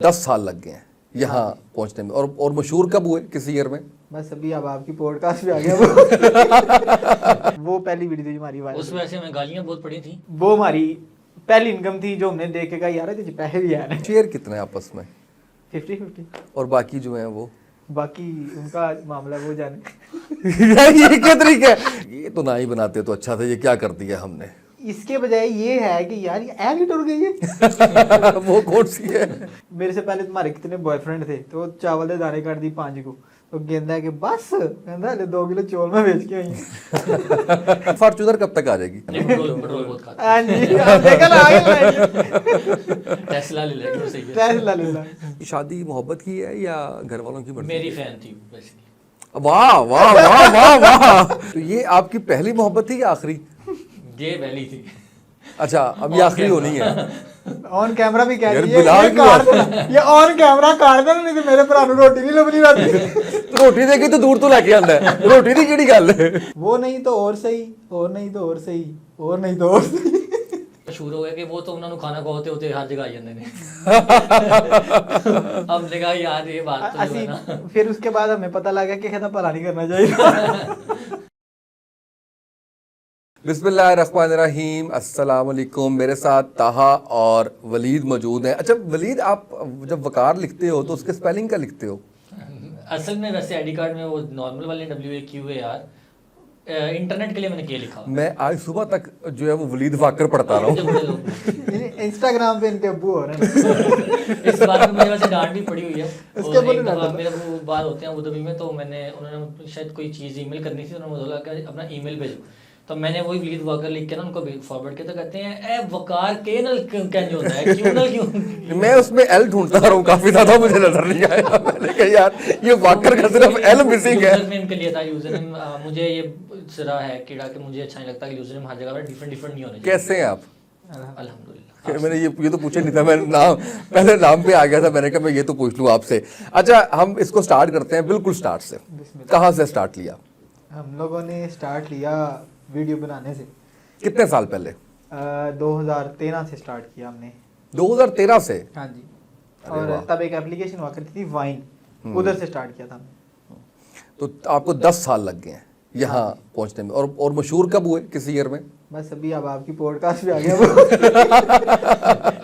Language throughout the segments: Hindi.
10 साल लग गए हैं यहाँ पहुँचने में। और मशहूर कब हुए, किस ईयर में? बस अभी अब आपकी पॉडकास्ट पे आ गया वो पहली वीडियो थी हमारी वायरल, उसमें ऐसे हमें गालियां बहुत पड़ी थी। वो हमारी पहली इनकम थी जो हमने देख के कहा यार तुझे पैसे भी आए। शेयर कितने आपस में? 50-50। और बाकी जो हैं वो बाकी उनका मामला वो जाने। यार ये क्या तरीका है? ये तो ना ही बनाते तो अच्छा था, ये क्या कर दिया हमने। इसके बजाय ये है कि यार ये ऐप ही टूट गई है। वो कौन सी है? मेरे से पहले तुम्हारे कितने बॉयफ्रेंड थे तो चावल के दाने काट दी 5 को, तो गेंदा है कि बस कहता ले 2 किलो चौल में बेच के आई। फॉर्च्यूनर कब तक आ जाएगी? नहीं, पेट्रोल बहुत खाता हाँ जी, अब देखा ना आगे टेस्ला ले लेंगे वो सही है। टेस्ला ले ला। शादी मोहब्बत की है या घर वालों की मर्जी? मेरी फैन थी बेसिकली। वाह वाह वाह वाह वाह। तो ये आपकी पहली मोहब्बत थी या आखिरी? ये पहली थी। अच्छा, अब ये आखिरी होनी है। ऑन कैमरा भी कह यार रही है बिलाल ये क्यों काट देना, ये ऑन कैमरा काट देना नहीं तो मेरे भरा ਨੂੰ रोटी नहीं लभनी राती। रोटी देखी तो दूर तो लेके आंदा है, रोटी दी केड़ी गल है? वो नहीं तो और सही, और नहीं तो और सही, और नहीं तो और सही। मशहूर हो गया कि वो तो उन्होंने खाना खाते होते हर जगह आ जाते ने। अब देखा यार ये बात तो जो है ना। फिर उसके बाद हमें पता लगा कि कहता भला नहीं करना चाहिए। बिस्मिल्लाहिर्रहमानिर्रहीम, अस्सलाम वालेकुम। मेरे साथ ताहा और वलीद मौजूद हैं। अच्छा वलीद, आप जब वकार लिखते हो तो उसके स्पेलिंग क्या लिखते हो? असल में वैसे आईडी कार्ड में वो नॉर्मल वाले WAQ है यार। इंटरनेट के लिए मैंने क्या लिखा। मैं आज सुबह तक जो है वो वलीद वाकर पढ़ता रहा मुझे हूँ। बड़े लोग इंस्टाग्राम पे इनके अब्बू हो रहे हैं। इस बात में मुझे वैसे डांट भी पड़ी हुई है। उसके और बोले एक दफा डांट। मेरे वो बात होते हैं अबू धाबी में, तो उन्होंने शायद कोई चीज़ ईमेल करनी थी, उन्होंने बोला कि अपना ईमेल भेजो, तो मैंने वही वलीद वाकर लिख के ना उनको फॉरवर्ड किया, तो कहते हैं ए वकार के नल क्या जो होता है क्यों ना क्यों। मैं उसमें एल ढूंढता रहा हूँ काफी ज्यादा, मुझे नजर नहीं आया। मैंने कहा यार ये वाकर का सिर्फ एल मिसिंग है। यूजर नेम के लिए था, यूजर नेम मुझे ये जरा है कीड़ा कि मुझे अच्छा नहीं लगता कि यूजर नेम हर जगह पर डिफरेंट नहीं होने चाहिए। कैसे हैं आप? अल्हम्दुलिल्लाह। मैंने ये तो पूछा नहीं था, मैं नाम पहले नाम पे आ गया था। मैंने कहा मैं ये तो पूछ लूँ आपसे। अच्छा हम इसको स्टार्ट करते हैं बिल्कुल स्टार्ट से। कहाँ से स्टार्ट लिया? हम लोगों ने स्टार्ट लिया वीडियो बनाने से। कितने साल पहले? 2013 से स्टार्ट किया हमने। 2013 से? हाँ जी। अरे और वाह। तब एक एप्लीकेशन हुआ करती थी वाइन, उधर से स्टार्ट किया था हमने। तो आपको 10 साल लग गए हैं यहाँ पहुँचने में। और मशहूर कब हुए, किस ईयर में? बस अभी अब आपकी पॉडकास्ट पे आ गया।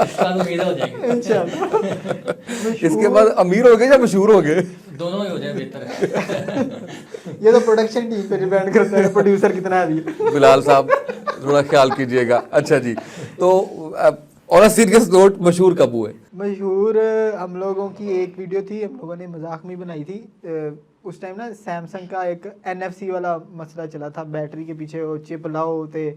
इसका उम्मीद हो जाएगी। इंशाल्लाह। इसके बाद अमीर हो गए या मशहूर हो गए? दोनों ही हो जाए बेहतर है। ये तो प्रोडक्शन टीम पे डिपेंड करता है प्रोड्यूसर कितना है अभी। बिलाल साहब थोड़ा ख्याल कीजिएगा। अच्छा जी, तो और सीरियस नोट, मशहूर कब हुए? मशहूर हम लोगों की एक वीडियो थी, हम लोगों ने मजाक में बनाई थी। उस टाइम ना सैमसंग का एक NFC वाला मसला चला था, बैटरी के पीछे वो चिप लाओ थे,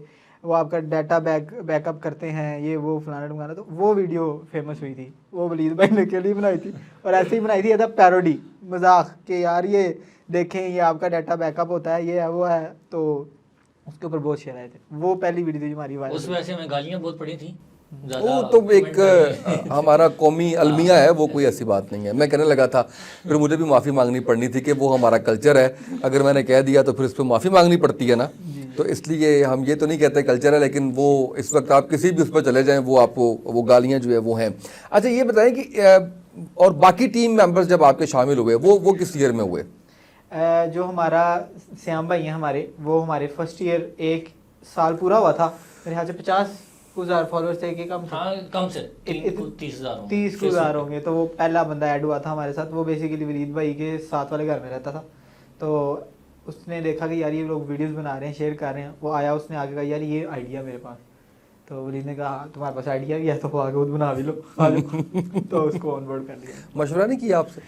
वो आपका डाटा बैकअप करते हैं, ये वो फलाना ढुंगाना। तो वो वीडियो फेमस हुई थी, वो वलीद भाई ने के लिए बनाई थी। और ऐसे ही बनाई थी एज पैरोडी, मजाक कि यार ये देखें ये आपका डाटा बैकअप होता है, ये है वो है। तो उसके ऊपर बहुत शेयर आए थे। वो पहली वीडियो थी हमारी वायरल। उसमें ऐसे हमें गालियां बहुत पड़ी थी। वो तो एक हमारा कौमी अलमिया है, वो कोई ऐसी बात नहीं है। मैं कहने लगा था फिर मुझे भी माफ़ी मांगनी पड़नी थी कि वो हमारा कल्चर है, अगर मैंने कह दिया तो फिर इस पर माफ़ी मांगनी पड़ती है ना। तो इसलिए हम ये तो नहीं कहते कल्चर है, लेकिन वो इस वक्त आप किसी भी उस पर चले जाएं वो आपको वो गालियाँ जो है वो हैं। अच्छा ये बताएं कि और बाकी टीम मेंबर्स जब आपके शामिल हुए वो किस ईयर में हुए? जो हमारा श्याम भाई हैं हमारे, वो हमारे फर्स्ट ईयर 1 साल पूरा हुआ था, मेरे ख्याल से 50,000 फॉलोअर्स थे कि कम से हाँ कम से 30,000 होंगे। तो वो पहला बंदा ऐड हुआ था हमारे साथ। वो बेसिकली वलीद भाई के साथ वाले घर में रहता था। तो उसने देखा कि यार ये लोग वीडियोस बना रहे हैं, शेयर कर रहे हैं। वो आया, उसने आगे कहा यार ये आइडिया मेरे पास। तो वलीद ने कहा तुम्हारे पास आइडिया भी है तो आगे खुद बना भी लो। तो उसको ऑनबोर्ड कर लिया। मशवरा नहीं किया आपसे?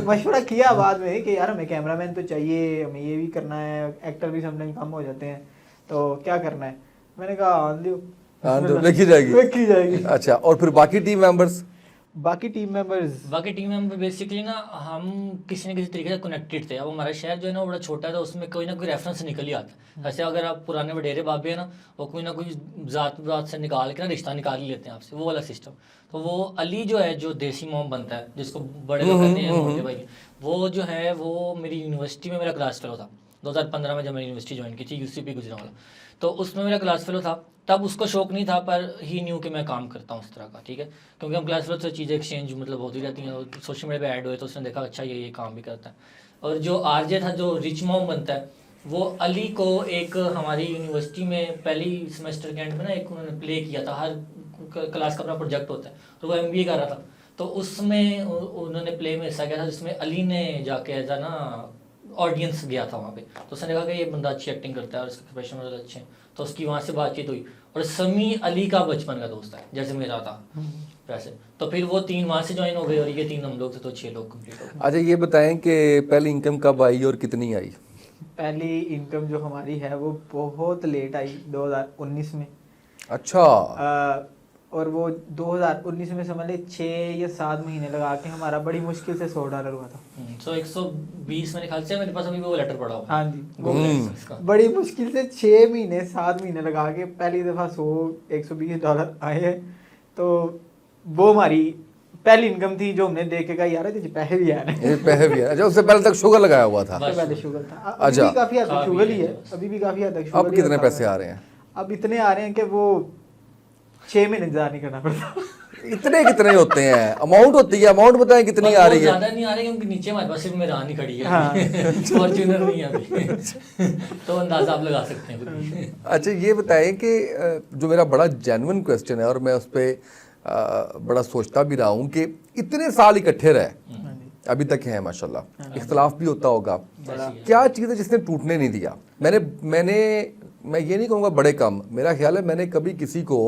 मशवरा किया बाद में कि यार हमें कैमरामैन तो चाहिए, हमें ये भी करना है, एक्टर भी समटाइम कम हो जाते हैं, तो क्या करना है। मैंने कहा आन लियो, देखी जाएगी। अच्छा, और फिर बाकी टीम मेंबर्स? बाकी टीम मेंबर बेसिकली ना हम किसी न किसी तरीके से कनेक्टेड थे। अब हमारा शहर जो है ना बड़ा छोटा था, उसमें कोई ना कोई रेफरेंस निकल ही आता है। ऐसे अगर आप पुराने वडेरे बाबे हैं ना, वो कोई ना कोई जात से निकाल के ना रिश्ता निकाल ही लेते हैं आपसे, वो वाला सिस्टम। तो वो अली जो है, जो देसी मोम बनता है, जिसको बड़े लोग कहते हैं मोटे भाई, वो जो है वो मेरी यूनिवर्सिटी में मेरा क्लास फेलो था 2015 में, जब मैंने यूनिवर्सिटी ज्वाइन की थी, UCP गुजरांवाला। तो उसमें मेरा क्लास फेलो था। तब उसको शौक नहीं था, पर ही न्यू कि मैं काम करता हूँ इस तरह का, ठीक है, क्योंकि हम क्लास फेलो से चीज़ें एक्सचेंज मतलब होती रहती हैं, और सोशल मीडिया पे ऐड हुए तो उसने देखा अच्छा ये काम भी करता है। और जो आरजे था, जो रिच मॉम बनता है, वो अली को एक हमारी यूनिवर्सिटी में पहली सेमेस्टर के एंड में ना एक उन्होंने प्ले किया था, हर क्लास का अपना प्रोजेक्ट होता है, तो वो एमबीए कर रहा था, तो उसमें उन्होंने प्ले में हिस्सा किया था जिसमें अली ने जाके एज ना ऑडियंस गया था वहाँ पे, तो उसने देखा कि ये बंदा अच्छी एक्टिंग करता है और इसके प्रोफेशन वगैरह अच्छे हैं, तो उसकी वहाँ से बातचीत हुई। और समी अली का बचपन का दोस्त है, जैसे मेरा था वैसे, तो फिर वो 3 वहाँ से ज्वाइन हो गए और ये 3 हम लोग थे, तो 6 लोग कंप्लीट हो गए। अच्छा ये बताएं कि पहली इनकम कब आई और कितनी आई? पहली इनकम जो हमारी है वो बहुत लेट आई 2019 में। अच्छा। और वो 2019 में समझ ले 6 या 7 महीने लगा के हमारा बड़ी मुश्किल से $100 हुआ था। सो 120 मेरे ख्याल से, मेरे पास अभी भी वो लेटर पड़ा हुआ हाँ जी, वो इसका। बड़ी मुश्किल से 6 महीने 7 महीने लगा के पहली दफ़ा $120 आए हैं। तो वो हमारी पहली इनकम थी जो हमने देख के कहा यार तुझे पैसे भी आए ये पैसे भी है। अच्छा उससे पहले तक शुगर लगाया हुआ था? बस। पहले शुगर था, अभी अच्छा। भी काफ़ी हद तक काफी शुगर ही है। है, अभी भी काफ़ी हद तक शुगर अब ही कितने है। पैसे आ रहे हैं? अब इतने आ रहे हैं कि वो 6 महीने इंतजार नहीं करना पड़ता। इतने कितने होते हैं? अमाउंट होती है, अमाउंट बताएं कितनी आ रही है? ज्यादा नहीं आ रही, क्योंकि नीचे हमारे पास सिर्फ मेरा नहीं खड़ी है, हाँ। फॉर्च्यूनर नहीं है अभी। तो अंदाजा आप लगा सकते हैं खुद ही। अच्छा ये बताएं कि जो मेरा बड़ा जेन्युइन क्वेश्चन है और मैं उस पर बड़ा सोचता भी रहा हूँ कि इतने साल इकट्ठे रहे, अभी तक हैं माशाल्लाह, इख्तलाफ भी होता होगा, क्या चीज़ है जिसने टूटने नहीं दिया? मैं ये नहीं कहूँगा बड़े कम, मेरा ख्याल है मैंने कभी किसी को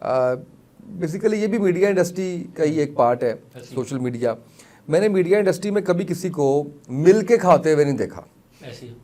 बेसिकली ये भी मीडिया इंडस्ट्री का ही एक पार्ट है, सोशल मीडिया, मैंने मीडिया इंडस्ट्री में कभी किसी को मिल के खाते हुए नहीं देखा। ऐसे ही।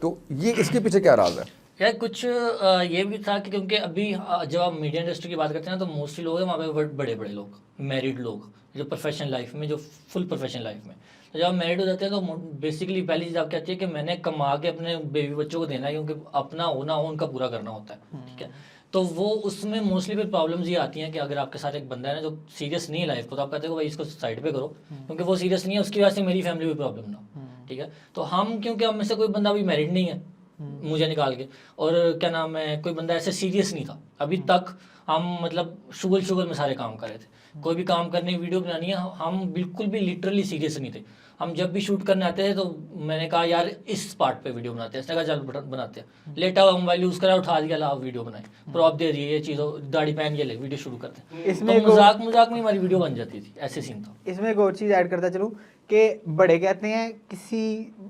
तो ये इसके पीछे क्या राज है? यार कुछ ये भी था कि क्योंकि अभी जब आप मीडिया इंडस्ट्री की बात करते हैं ना, तो मोस्टली लोग हैं वहाँ पे बड़े बड़े लोग, मैरिड लोग, जो प्रोफेशनल लाइफ में, जो फुल प्रोफेशनल लाइफ में, तो जब आप मैरिड हो जाते हैं तो बेसिकली पहली चीज़ आपकी आती है कि मैंने कमा के अपने बेबी बच्चों को देना है, क्योंकि अपना होना हो उनका पूरा करना होता है, ठीक है। तो वो उसमें मोस्टली फिर प्रॉब्लम्स ये आती हैं कि अगर आपके साथ एक बंदा है ना जो सीरियस नहीं है लाइफ को, तो आप कहते हो भाई इसको साइड पे करो, क्योंकि वो सीरियस नहीं है, उसकी वजह से मेरी फैमिली में प्रॉब्लम ना, ठीक है। तो हम, क्योंकि हम में से कोई बंदा अभी मैरिड नहीं है मुझे निकाल के, और क्या नाम है, कोई बंदा ऐसे सीरियस नहीं था अभी तक, हम मतलब शुगल में सारे काम कर रहे थे, कोई भी काम करने वीडियो बनानी है, हम बिल्कुल भी लिटरली सीरियस नहीं थे। हम जब भी शूट करने आते थे तो मैंने कहा यार इस पार्ट पे वीडियो बनाते हैं, इसने कहा चल बनाते हैं, लेटा हुआ मोबाइल यूज़ करा, उठा दिया, ला वीडियो बनाए, प्रॉप दे दिए, ये चीज़ दाढ़ी पहन के ले वीडियो शुरू करते हैं। इसमें तो मजाक में हमारी वीडियो बन जाती थी, ऐसे सीन था। इसमें एक और चीज़ ऐड करता चलूँ कि बड़े कहते हैं किसी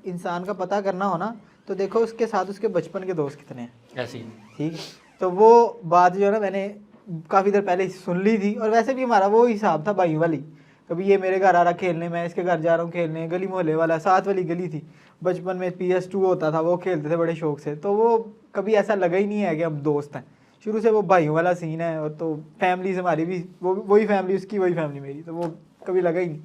इंसान का पता करना हो ना तो देखो उसके साथ उसके बचपन के दोस्त कितने हैं, ऐसे ही। ठीक है। तो वो बात जो है ना मैंने काफ़ी देर पहले सुन ली थी, और वैसे भी हमारा वो हिसाब था भाई वाली, कभी ये मेरे घर आ रहा खेलने, मैं इसके घर जा रहा हूँ खेलने, गली मोहल्ले वाला, साथ वाली गली थी, बचपन में PS2 होता था, वो खेलते थे बड़े शौक से, तो वो कभी ऐसा लगा ही नहीं है कि हम दोस्त हैं, शुरू से वो भाइयों वाला सीन है। और तो फैमिलीज हमारी भी वही फैमिली उसकी, वही फैमिली मेरी, तो वो कभी लगा ही नहीं।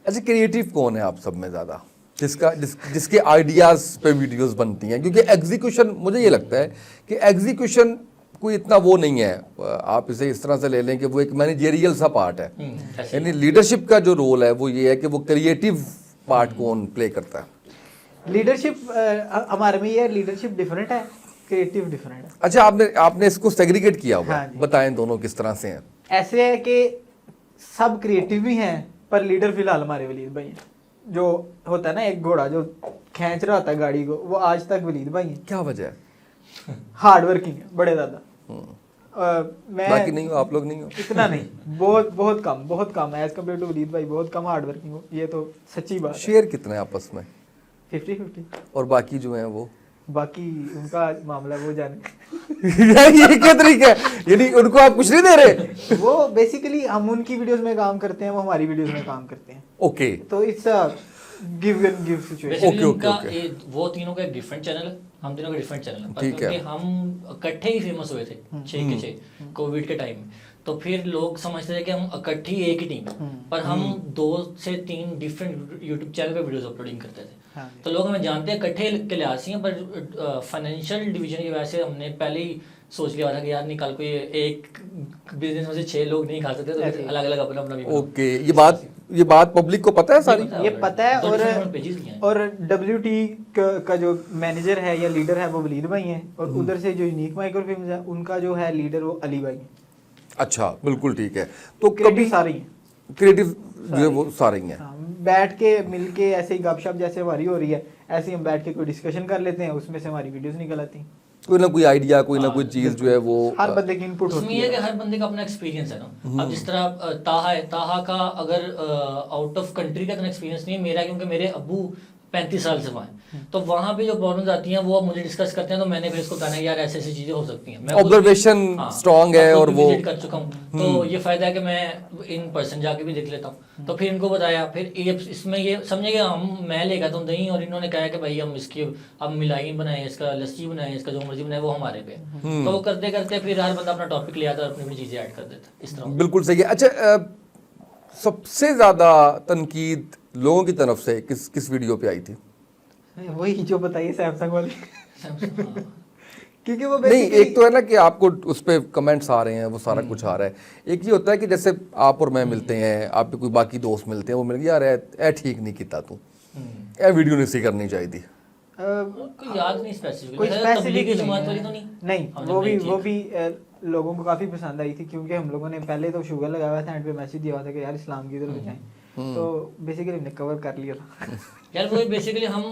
अच्छा क्रिएटिव कौन है आप सब में ज़्यादा, जिसके आइडियाज़ पे वीडियोस बनती हैं? क्योंकि एग्जीक्यूशन, मुझे ये लगता है कि एग्जीक्यूशन कोई इतना वो नहीं है, आप इसे इस तरह से ले लें कि वो एक मैनेजेरियल सा पार्ट है, ऐसे ही। यानी लीडरशिप का जो रोल है वो ये है कि वो क्रिएटिव पार्ट कौन प्ले करता है। लीडरशिप हमारे में ये लीडरशिप डिफरेंट है, क्रिएटिव डिफरेंट है। अच्छा आपने इसको सेग्रीगेट किया हुआ हाँ है, जी। बताएं दोनों किस तरह से हैं? ऐसे है कि सब क्रिएटिव भी हैं, पर लीडर फिलहाल हमारे वलीद भाई हैं। जो होता है ना एक घोड़ा जो खींच रहा होता है गाड़ी को, वो आज तक वलीद भाई हैं। क्या वजह है? हार्ड वर्किंग है बड़े ज़्यादा। मैं बाकी नहीं हो, आप लोग नहीं हो? इतना नहीं, बहुत कम एज कम्पेयर टू वलीद भाई, बहुत कम हार्ड वर्किंग हो, ये तो सच्ची बात है। शेयर कितने आपस में? 50-50। और बाकी जो हैं वो बाकी उनका मामला वो जाने। ये क्या तरीका है, यानी उनको आप कुछ नहीं दे रहे? वो बेसिकली हम उनकी वीडियोस में काम करते हैं, वो हमारी वीडियोस में काम करते हैं, ओके तो it's a give and give situation. Basically okay, उनका ओके। वो तीनों का एक डिफरेंट चैनल है, हम तीनों का डिफरेंट चैनल है, पर ठीक है। क्योंकि हम इकट्ठे ही फेमस हुए थे 6 के 6 कोविड के टाइम में, तो फिर लोग समझते थे कि हम इकट्ठी एक ही टीम है, पर हम 2 से 3 डिफरेंट यूट्यूब चैनल पे वीडियोस अपलोडिंग करते थे। हाँ। तो लोग हमें जानते हैं इकट्ठे के लिहाज से हैं, पर फाइनेंशियल डिवीजन की वजह से हमने पहले ही सोच लिया था कि यार निकाल को ये एक बिजनेस में से 6 लोग नहीं खा सकते, तो ऐसे ही। अलग अलग अपना अपना भी ओके, ये बात ये बात पब्लिक को पता है सारी? ये पता है। तो different pages भी हैं। और WT का जो मैनेजर है या लीडर है वो वलीद भाई हैं, और उधर से जो यूनिक माइक्रोफिल्म्स है उनका जो है लीडर वो अली भाई है। अच्छा, बिल्कुल ठीक है। तो क्रिएटिव कभी सारी हैं। क्रिएटिव जो है वो सारे ही हैं। हाँ, बैठ के मिलके ऐसे ही गपशप जैसे हमारी हो रही है, ऐसे ही हम बैठ के कोई डिस्कशन कर लेते हैं, उसमें से हमारी वीडियोस निकल आती हैं। कोई ना कोई आइडिया, कोई ना कोई चीज जो है वो हर बंदे की इनपुट उसमें होती ये है है। कि हर बंदे का अपना एक्सपीरियंस है ना। अब जिस तरह ताहा है, ताहा का अगर आउट ऑफ कंट्री का तो एक्सपीरियंस नहीं है मेरा, क्योंकि मेरे अब्बू 35 साल से वहाँ हैं, तो वहाँ पे जो प्रॉब्लम्स आती हैं वो अब मुझे डिस्कस करते हैं, तो मैंने फिर इसको बताना है यार ऐसी ऐसी चीजें हो सकती हैं। मैं खुद भी- ऑब्जर्वेशन हाँ, स्ट्रांग है मैं खुद और भी वो visit कर चुका हूँ, तो ये फायदा है कि मैं इन पर्सन जाके भी देख लेता हूँ। तो फिर इनको बताया, फिर ये इसमें ये समझे कि हम मैं लेगा तो दही, और इन्होंने कहा कि भाई हम इसकी अब मिलाई बनाए, इसका लस्सी बनाए, इसका जो मर्जी बनाए वो हमारे पे है। तो वो करते करते फिर हर बंदा अपना टॉपिक ले आता है और अपनी अपनी चीजें ऐड कर देता है, इस तरह। बिल्कुल सही है। अच्छा, सबसे ज्यादा तनकीद लोगों की तरफ से किस वीडियो पे आई थी? वही जो बताइए सैमसंग वाली, हाँ। क्योंकि वो नहीं, basically- एक तो है ना कि आपको उस पे कमेंट्स आ रहे हैं, वो सारा कुछ आ रहा है। एक ये होता है कि जैसे आप और मैं मिलते हैं, आपके कोई बाकी दोस्त मिलते हैं, वो मिल गया यार ए ठीक नहीं किया तू, ए वीडियो नहीं सी करनी चाहिए थी। कोई याद नहीं स्पेसिफिक, कोई तबलीगी स्पेसिफिक जमात वाली तो नहीं। नहीं, हमने वो बनाई भी थी वो एक। भी लोगों को काफी पसंद आई थी, क्योंकि हम लोगों ने पहले तो शुगर लगाया हुआ था, एंड पे मैसेज दिया हुआ था कि यार इस्लाम की तरफ जाएं, तो बेसिकली हमने कवर कर लिया था। यार वो बेसिकली हम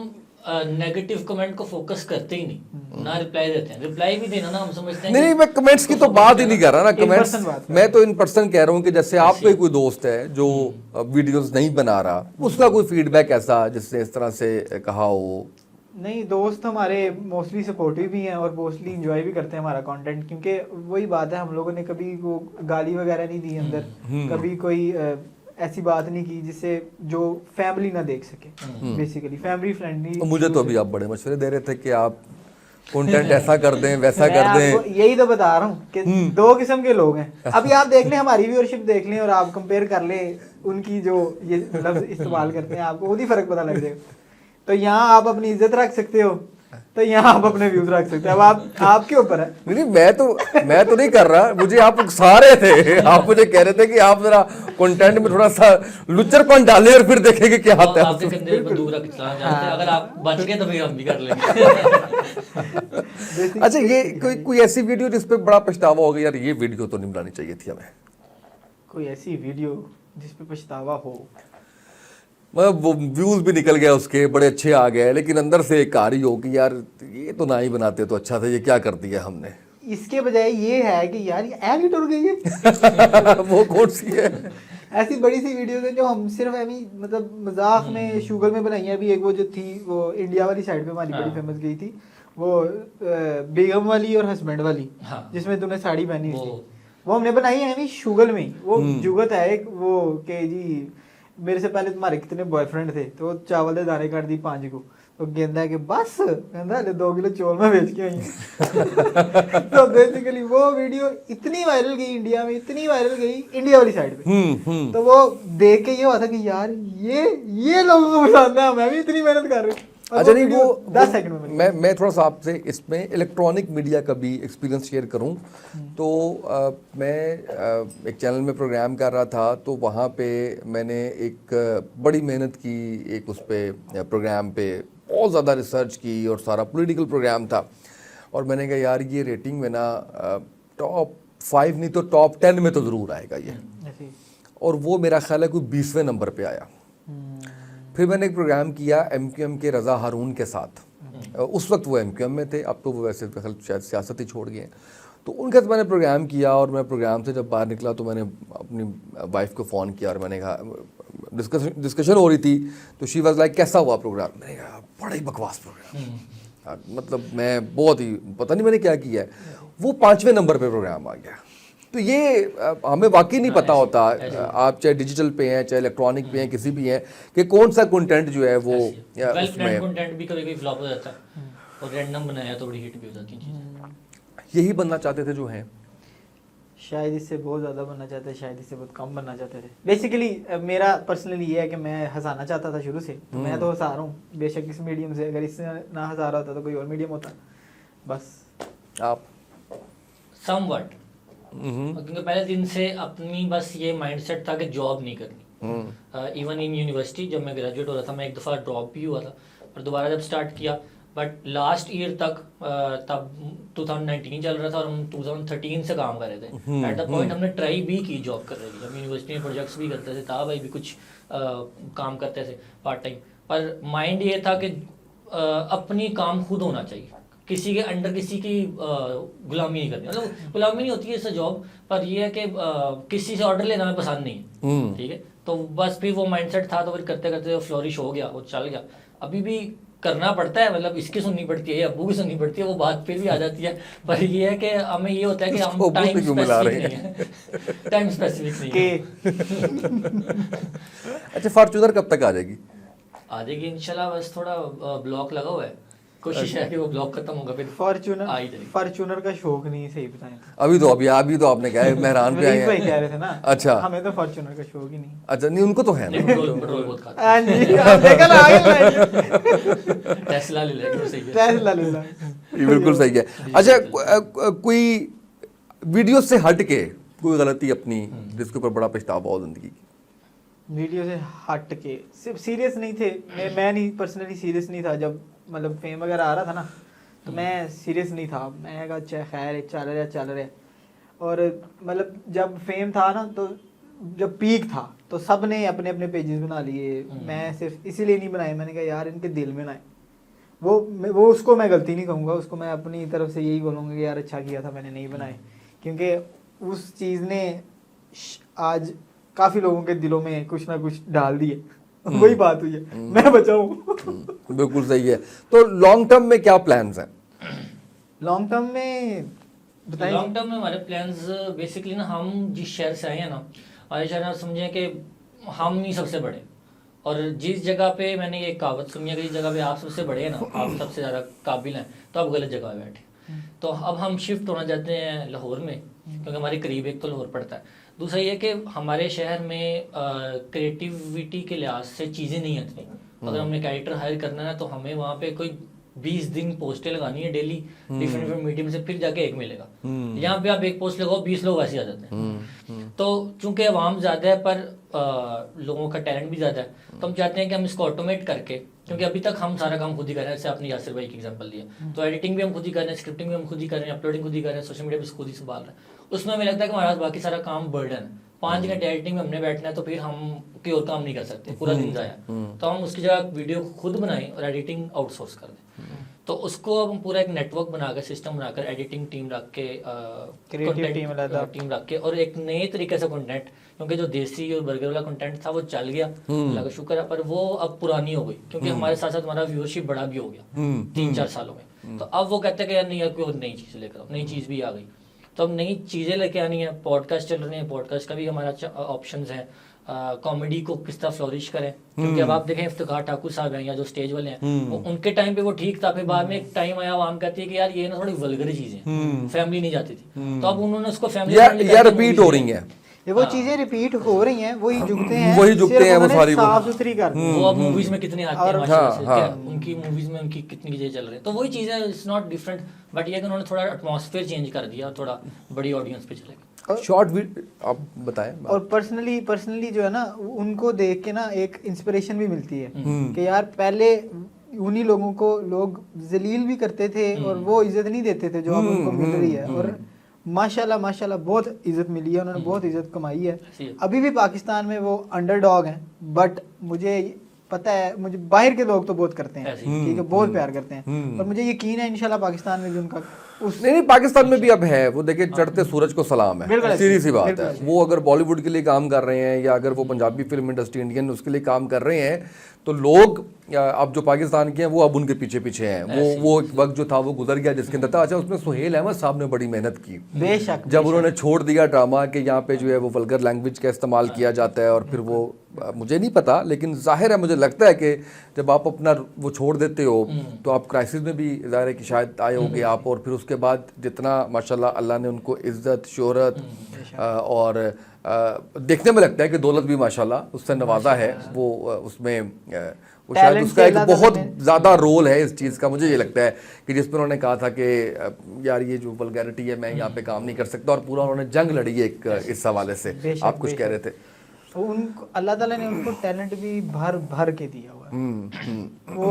नेगेटिव कमेंट को फोकस करते ही नहीं, ना रिप्लाई देते हैं। रिप्लाई भी देना ना हम समझते हैं नहीं नहीं, कि- मैं कमेंट्स की तो बात ही नहीं कर रहा ना। In कमेंट्स person बात कर मैं तो इन पर्सन कह रहा हूँ कि जैसे आपका ही कोई दोस्त है जो वीडियोस नहीं बना रहा, उसका कोई फीडबैक ऐसा जिसने इस तरह से कहा हो? नहीं, दोस्त हमारे मोस्टली सपोर्टिव भी हैं और मोस्टली इंजॉय भी करते हैं हमारा कंटेंट, क्योंकि वही बात है, हम लोगों ने कभी वो गाली वगैरह नहीं दी अंदर, कभी कोई ऐसी बात नहीं की जिससे जो फैमिली ना देख सके। Basically family friendly. मुझे तो अभी आप बड़े मशवरे दे रहे थे कि आप कंटेंट ऐसा कर दें, वैसा मैं कर आपको दें। यही तो बता रहा हूँ कि दो किस्म के लोग हैं। अभी आप देख लें, हमारी व्यूअरशिप देख लें और आप कंपेयर कर लें उनकी जो ये लफ्ज इस्तेमाल करते हैं, आपको खुद ही फर्क पता लग जाएगा। तो यहाँ आप अपनी इज्जत रख सकते हो, तो यहाँ आप अपने व्यूज रख सकते हो। अब आप आपके ऊपर है। नहीं, मैं तो नहीं कर रहा, मुझे आप उकसा रहे थे। आप मुझे कह रहे थे कि आप जरा कंटेंट में थोड़ा सा लुच्चरपन डालें और फिर देखेंगे क्या और आता है। आपके कंधे पे बंदूक रख के चलाना चाहते हैं, अगर आप बच गए तो फिर हम भी कर लेंगे। अच्छा, ये कोई ऐसी वीडियो जिस पे बड़ा पछतावा हो गया, यार ये वीडियो तो नहीं बनानी चाहिए थी हमें? कोई ऐसी वीडियो जिस पे पछतावा हो? मतलब वो व्यूज भी निकल गया उसके, बड़े अच्छे आ गए, लेकिन अंदर से एक आ रही हो कि यार ये तो ना ही बनाते तो अच्छा था, ये क्या कर दिया हमने। इसके बजाय ये है कि यार ये एग ही टूट गई है। वो कौन सी है? ऐसी बड़ी सी वीडियोस हैं जो हम सिर्फ ऐसी मतलब मजाक में शुगर में बनाई है। अभी एक वो जो थी वो इंडिया वाली साइड पे हमारी बड़ी फेमस गई थी, वो बेगम वाली और हस्बैंड वाली, हाँ। जिसमें तूने साड़ी पहनी वो- थी, वो हमने बनाई है शुगर में। वो जुगत है एक वो कि जी मेरे से पहले तुम्हारे कितने बॉयफ्रेंड थे, तो चावल दे दाने काट दी 5 को, तो गेंदा है कि बस कहता है 2 किलो चौल में बेच के आई हूं। तो बेसिकली वो वीडियो इतनी वायरल गई इंडिया में, इतनी वायरल गई इंडिया वाली साइड पे। तो वो देख के ये हुआ था कि यार ये लोगों को पसंद है, मैं भी इतनी मेहनत कर रही हूँ। और अच्छा, नहीं वीडियो वो 10 सेकंड में बनी। मैं थोड़ा सा आपसे इसमें इलेक्ट्रॉनिक मीडिया का भी एक्सपीरियंस शेयर करूं तो मैं एक चैनल में प्रोग्राम कर रहा था, तो वहाँ पे मैंने एक बड़ी मेहनत की, एक उस पे प्रोग्राम पे बहुत ज़्यादा रिसर्च की और सारा पॉलिटिकल प्रोग्राम था, और मैंने कहा यार ये रेटिंग में ना टॉप 5 नहीं तो टॉप 10 में तो ज़रूर आएगा ये, ऐसे ही। और वो मेरा ख्याल है कोई 20वें नंबर पे आया। फिर मैंने एक प्रोग्राम किया MQM के रज़ा हारून के साथ। उस वक्त वो MQM में थे, अब तो वो वैसे शायद सियासत ही छोड़ गए हैं। तो उनके साथ मैंने प्रोग्राम किया, और मैं प्रोग्राम से जब बाहर निकला तो मैंने अपनी वाइफ को फ़ोन किया और मैंने कहा, डिस्कशन हो रही थी, तो शी वाज लाइक कैसा हुआ प्रोग्राम? मैंने कहा बड़ा ही बकवास प्रोग्राम, मतलब मैं बहुत ही पता नहीं मैंने क्या किया है। वो 5वें नंबर पे प्रोग्राम आ गया। तो ये हमें वाकई नहीं पता होता, आप चाहे डिजिटल पे हैं, चाहे इलेक्ट्रॉनिक पे हैं, किसी भी हैं, कि कौन सा कंटेंट जो है वो वेल उसमें प्लान्ड कंटेंट भी कभी-कभी फ्लॉप हो जाता है, और रैंडम बनाया तो बड़ी हिट भी हो जाती है चीजें। यही बनना चाहते थे जो हैं। शायद इससे बहुत ज़्यादा बनना चाहते हैं, शायद इससे बहुत कम बनना चाहते थे। बेसिकली मेरा पर्सनली ये है कि मैं हंसाना चाहता था शुरू से, तो मैं तो हंसा रहा हूँ बेशक इस मीडियम से। अगर इससे ना हंसा रहा होता तो कोई और मीडियम होता। बस आप समवट, क्योंकि पहले दिन से अपनी बस ये माइंडसेट था कि जॉब नहीं करनी, इवन इन यूनिवर्सिटी जब मैं ग्रेजुएट हो रहा था, मैं एक दफ़ा ड्रॉप भी हुआ था, और दोबारा जब स्टार्ट किया, बट लास्ट ईयर तक तब 2019 चल रहा था और हम 2013 से काम कर रहे थे। एट द पॉइंट हमने ट्राई भी की जॉब करने की, हम यूनिवर्सिटी में प्रोजेक्ट्स भी करते थे, था भाई भी कुछ काम करते थे पार्ट टाइम, पर माइंड ये था कि अपनी काम खुद होना चाहिए, किसी के अंडर किसी की गुलामी नहीं करनी। मतलब गुलामी नहीं होती है इससे जॉब, पर ये है कि किसी से ऑर्डर लेना हमें पसंद नहीं है, ठीक है। तो बस फिर वो माइंडसेट था, तो फिर करते करते फ्लोरिश हो गया, वो चल गया। अभी भी करना पड़ता है, मतलब इसकी सुननी पड़ती है, अब्बू की सुननी पड़ती है, वो बात फिर भी आ जाती है, पर ये है कि हमें ये होता है कि हम टाइम स्पेसिफिक नहीं है, टाइम स्पेसिफिक नहीं है। अच्छा, फॉर्च्यूनर कब तक आ जाएगी? आ जाएगी इंशाल्लाह, बस थोड़ा ब्लॉक लगा हुआ है, कोशिश है कि वो ब्लॉक खत्म होगा फिर आ ही जाएगी। फॉर्च्यूनर का शौक नहीं, सही बताएं तो। अभी तो आपने कहा है मेहरान पे आए वही हैं। कह रहे थे ना। अच्छा, हमें तो फॉर्च्यूनर का शौक ही नहीं। अच्छा, नहीं उनको तो है ना। पेट्रोल बहुत खाता हाँ जी, आप देखा ना, आगे है, टेस्ला ले लेंगे, सही है। टेस्ला ले लो। ये बिल्कुल सही है। अच्छा, कोई वीडियो से हट के कोई गलती अपनी जिसके ऊपर बड़ा पछतावा हो जिंदगी की? वीडियो से हट के सिर्फ सीरियस नहीं थे, मैं नहीं पर्सनली सीरियस नहीं था जब मतलब फेम वगैरह आ रहा था ना, तो मैं सीरियस नहीं था। मैं कहा चाहे खैर है, चल रहा। और मतलब जब फेम था ना, तो जब पीक था तो सब ने अपने अपने पेजेस बना लिए, मैं सिर्फ इसीलिए नहीं बनाए। मैंने कहा यार इनके दिल में ना आए, वो उसको मैं गलती नहीं कहूँगा, उसको मैं अपनी तरफ से यही बोलूँगा कि यार अच्छा किया था मैंने नहीं बनाए, क्योंकि उस चीज़ ने आज काफ़ी लोगों के दिलों में कुछ ना कुछ डाल दिए। वही बात हुई है, मैं बचाऊँ। बिल्कुल सही है। तो लॉन्ग टर्म में क्या प्लान्स हैं? लॉन्ग टर्म में बताइए। लॉन्ग टर्म में हमारे प्लान्स बेसिकली ना, हम जिस शहर से आए हैं ना, हमारे शहर में समझें कि हम ही सबसे बड़े, और जिस जगह पे मैंने ये कहावत सुनी है कि जिस जगह पे आप सबसे बड़े हैं ना, आप सबसे ज़्यादा काबिल हैं, तो आप गलत जगह पे बैठे। तो अब हम शिफ्ट होना चाहते हैं लाहौर में, क्योंकि हमारे करीब एक तो लाहौर पड़ता है, दूसरा ये कि हमारे शहर में क्रिएटिविटी के लिहाज से चीज़ें नहीं आती। अगर हमने कैरेक्टर हायर करना है तो हमें वहाँ पे कोई 20 दिन पोस्टें लगानी है डेली, डिफरेंट मीडियम से, फिर जाके एक मिलेगा। यहाँ पे आप एक पोस्ट लगाओ, 20 लोग वैसे आ जाते हैं। तो चूंकि आवाम ज़्यादा है पर लोगों का टैलेंट भी ज़्यादा है, तो हम चाहते हैं कि हम इसको ऑटोमेट करके, क्योंकि अभी तक हम सारा काम खुद ही कर रहे हैं। जैसे आपने यासिर भाई की एग्जांपल दिया, तो एडिटिंग भी हम खुद ही कर रहे हैं, स्क्रिप्टिंग भी हम खुद ही कर रहे हैं, अपलोडिंग खुद ही कर रहे हैं, सोशल मीडिया पर खुद ही संभाल रहे हैं। उसमें हमें लगता है कि हमारा बाकी सारा काम बर्डन है, 5 घंटे एडिटिंग में हमने बैठना है, तो फिर हम कोई और काम नहीं कर सकते, पूरा दिन जाया। तो हम उसकी जगह वीडियो को खुद बनाएं और एडिटिंग आउटसोर्स कर दें। तो उसको अब हम पूरा एक नेटवर्क बनाकर, सिस्टम बनाकर, एडिटिंग टीम रख के, क्रिएटिव टीम रख के, और एक नए तरीके से कंटेंट, क्योंकि जो देसी और बर्गर वाला कंटेंट था वो चल गया, अल्लाह का शुक्र है, पर वो अब पुरानी हो गई, क्योंकि हमारे साथ साथ हमारा व्यूअरशिप बड़ा भी हो गया 3-4 सालों में। तो अब वो कहते हैं कि यार नहीं, यार कोई और नई चीज़ लेकर आओ, नई चीज़ भी आ गई, तो अब नई चीज़ें लेके आनी है। पॉडकास्ट चल रहे हैं, पॉडकास्ट का भी हमारा ऑप्शंस हैं। कॉमेडी को किस तरह फ्लोरिश करें, क्योंकि अब आप देखें इफ्तिखार ठाकुर साहब हैं या जो स्टेज वाले हैं, उनके टाइम पे वो ठीक था, फिर बाद में एक टाइम आया, आवाम कहती है कि यार ये ना थोड़ी वल्गर चीजें, फैमिली नहीं जाती थी, तो अब उन्होंने उसको फैमिली या रिपीट हो रही हैं, ये वो चीजें रिपीट हो रही हैं, वही जुगते हैं, वो सारी साफ सुथरी कर दी। वो अब मूवीज में कितने आते हैं माशाल्लाह से, क्या उनकी मूवीज में उनकी कितनी चीजें चल रही हैं, तो वही चीजें, इट्स नॉट डिफरेंट, बट ये कि उन्होंने थोड़ा एटमॉस्फेयर चेंज कर दिया, थोड़ा बड़ी ऑडियंस पे चलेगा। शॉर्ट वीडियो आप बताएं। और पर्सनली जो है ना, उनको देख के ना एक इंस्पिरेशन भी मिलती है कि यार पहले उन्हीं लोगों को लोग जलील भी करते थे और वो इज्जत नहीं देते थे जो अब उनको मिल रही है, और माशाल्लाह बहुत इज्जत मिली है, उन्होंने बहुत इज्जत कमाई है। अभी भी पाकिस्तान में वो अंडरडॉग हैं, बट मुझे पता है, मुझे बाहर के लोग तो बहुत करते हैं, ठीक है, बहुत प्यार करते हैं, और मुझे यकीन है इंशाल्लाह पाकिस्तान में भी उनका नहीं पाकिस्तान में भी अब है वो। देखिए, चढ़ते सूरज को सलाम है, सीधी सी बात है। वो अगर बॉलीवुड के लिए काम कर रहे हैं या अगर वो पंजाबी फिल्म इंडस्ट्री इंडियन उसके लिए काम कर रहे हैं, तो लोग अब जो पाकिस्तान के हैं वो अब उनके पीछे पीछे हैं। वो एक वक्त जो था वो गुजर गया जिसके अंदर था। अच्छा, उसमें सुहेल अहमद साहब ने बड़ी मेहनत की, बेशक, जब उन्होंने छोड़ दिया ड्रामा कि यहाँ पे जो है वो वल्गर लैंग्वेज का इस्तेमाल किया जाता है, और फिर वो मुझे नहीं पता, लेकिन जाहिर है मुझे लगता है कि जब आप अपना वो छोड़ देते हो तो आप क्राइसिस में भी ज़ाहिर है कि शायद आए होंगे आप, और फिर उसके बाद जितना माशाल्लाह अल्लाह ने उनको इज्जत, शोहरत और देखने में लगता है कि दौलत भी माशाल्लाह उससे नवाजा है, वो उसमें वो शायद उसका एक बहुत ज़्यादा रोल है इस चीज़ का। मुझे ये लगता है कि जिस पर उन्होंने कहा था कि यार ये जो वल्गैरिटी है मैं यहाँ पे काम नहीं कर सकता, और पूरा उन्होंने जंग लड़ी है एक इस हवाले से। आप कुछ कह रहे थे? उनको अल्लाह ताला ने उनको टैलेंट भी भर भर के दिया हुआ है। वो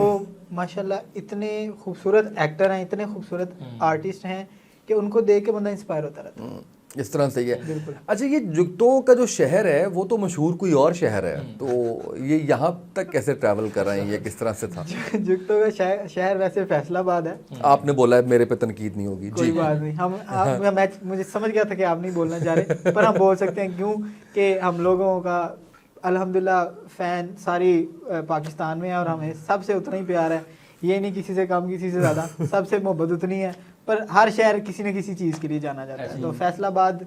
माशाल्लाह इतने खूबसूरत एक्टर हैं, इतने खूबसूरत आर्टिस्ट हैं कि उनको देख के बंदा इंस्पायर होता रहता है। इस तरह से ही है। बिल्कुल। अच्छा, ये जुगतों का जो शहर है वो तो मशहूर कोई और शहर है, तो ये यहाँ तक कैसे ट्रैवल कर रहे हैं, ये किस तरह से था? जुगतों का शहर वैसे फैसलाबाद है। आपने बोला है मेरे पे तनकीद नहीं होगी कोई बात नहीं, मैं मुझे समझ गया था कि आप नहीं बोलना चाह रहे, पर हम बोल सकते हैं क्यों कि हम लोगों का अल्हम्दुलिल्लाह फैन सारी पाकिस्तान में है और हमें सबसे उतना ही प्यार है। ये नहीं किसी से कम किसी से ज़्यादा, सबसे मोहब्बत उतनी है। पर हर शहर किसी न किसी चीज़ के लिए जाना जाता है, तो फैसलाबाद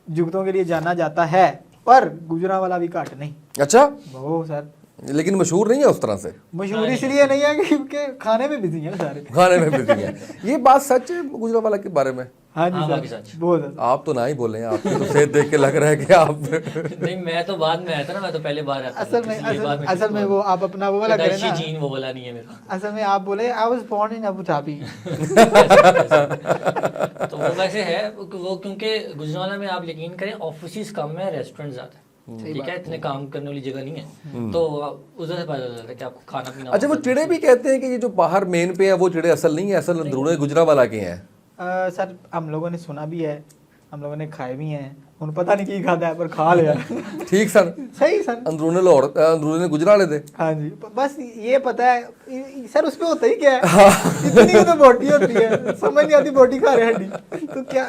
जुगतों के लिए जाना जाता है, पर गुजरांवाला भी घट नहीं। अच्छा, वो सर लेकिन मशहूर नहीं है उस तरह से। मशहूर इसलिए नहीं है क्योंकि खाने में बिजी हैं सारे। खाने में बिजी है, ये बात सच है गुजरांवाला के बारे में? हाँ जी बाकी सर, सच। बहुत ज़्यादा। आप तो ना ही बोले, आपकी तो सेहत देख के लग रहा है कि आप नहीं, मैं तो बाद में आया था ना, मैं तो पहले बाहर आता था, असल में वो आप अपना वो वाला करें ना, जीन वो वाला नहीं है मेरा। असल में आप बोले I was born in Abu Dhabi. तो वो वैसे है वो, क्योंकि गुजरांवाला में आप यकीन करें ऑफिस कम है, रेस्टोरेंट ज्यादा है, ठीक है, इतने काम करने वाली जगह नहीं है, तो उधर से पता चलता है कि आपको खाना पीना। अच्छा, वो चिड़े भी कहते हैं कि ये जो बाहर मेन पे है वो चिड़े असल नहीं है, असल अंदरूनी गुजरांवाला के हैं। सर हम लोगों ने सुना भी है, हम लोगों ने खाए भी हैं, उन पता नहीं की खाता है पर खा लिया। ठीक सर, सही सर। अंदरूनी लाहौर, अंदरूनी गुजरांवाले थे। हाँ जी, बस ये पता है सर उसमें होता ही क्या है, इतनी तो बोटी होती है, समझ नहीं आती बोटी खा रहे हड्डी, तो क्या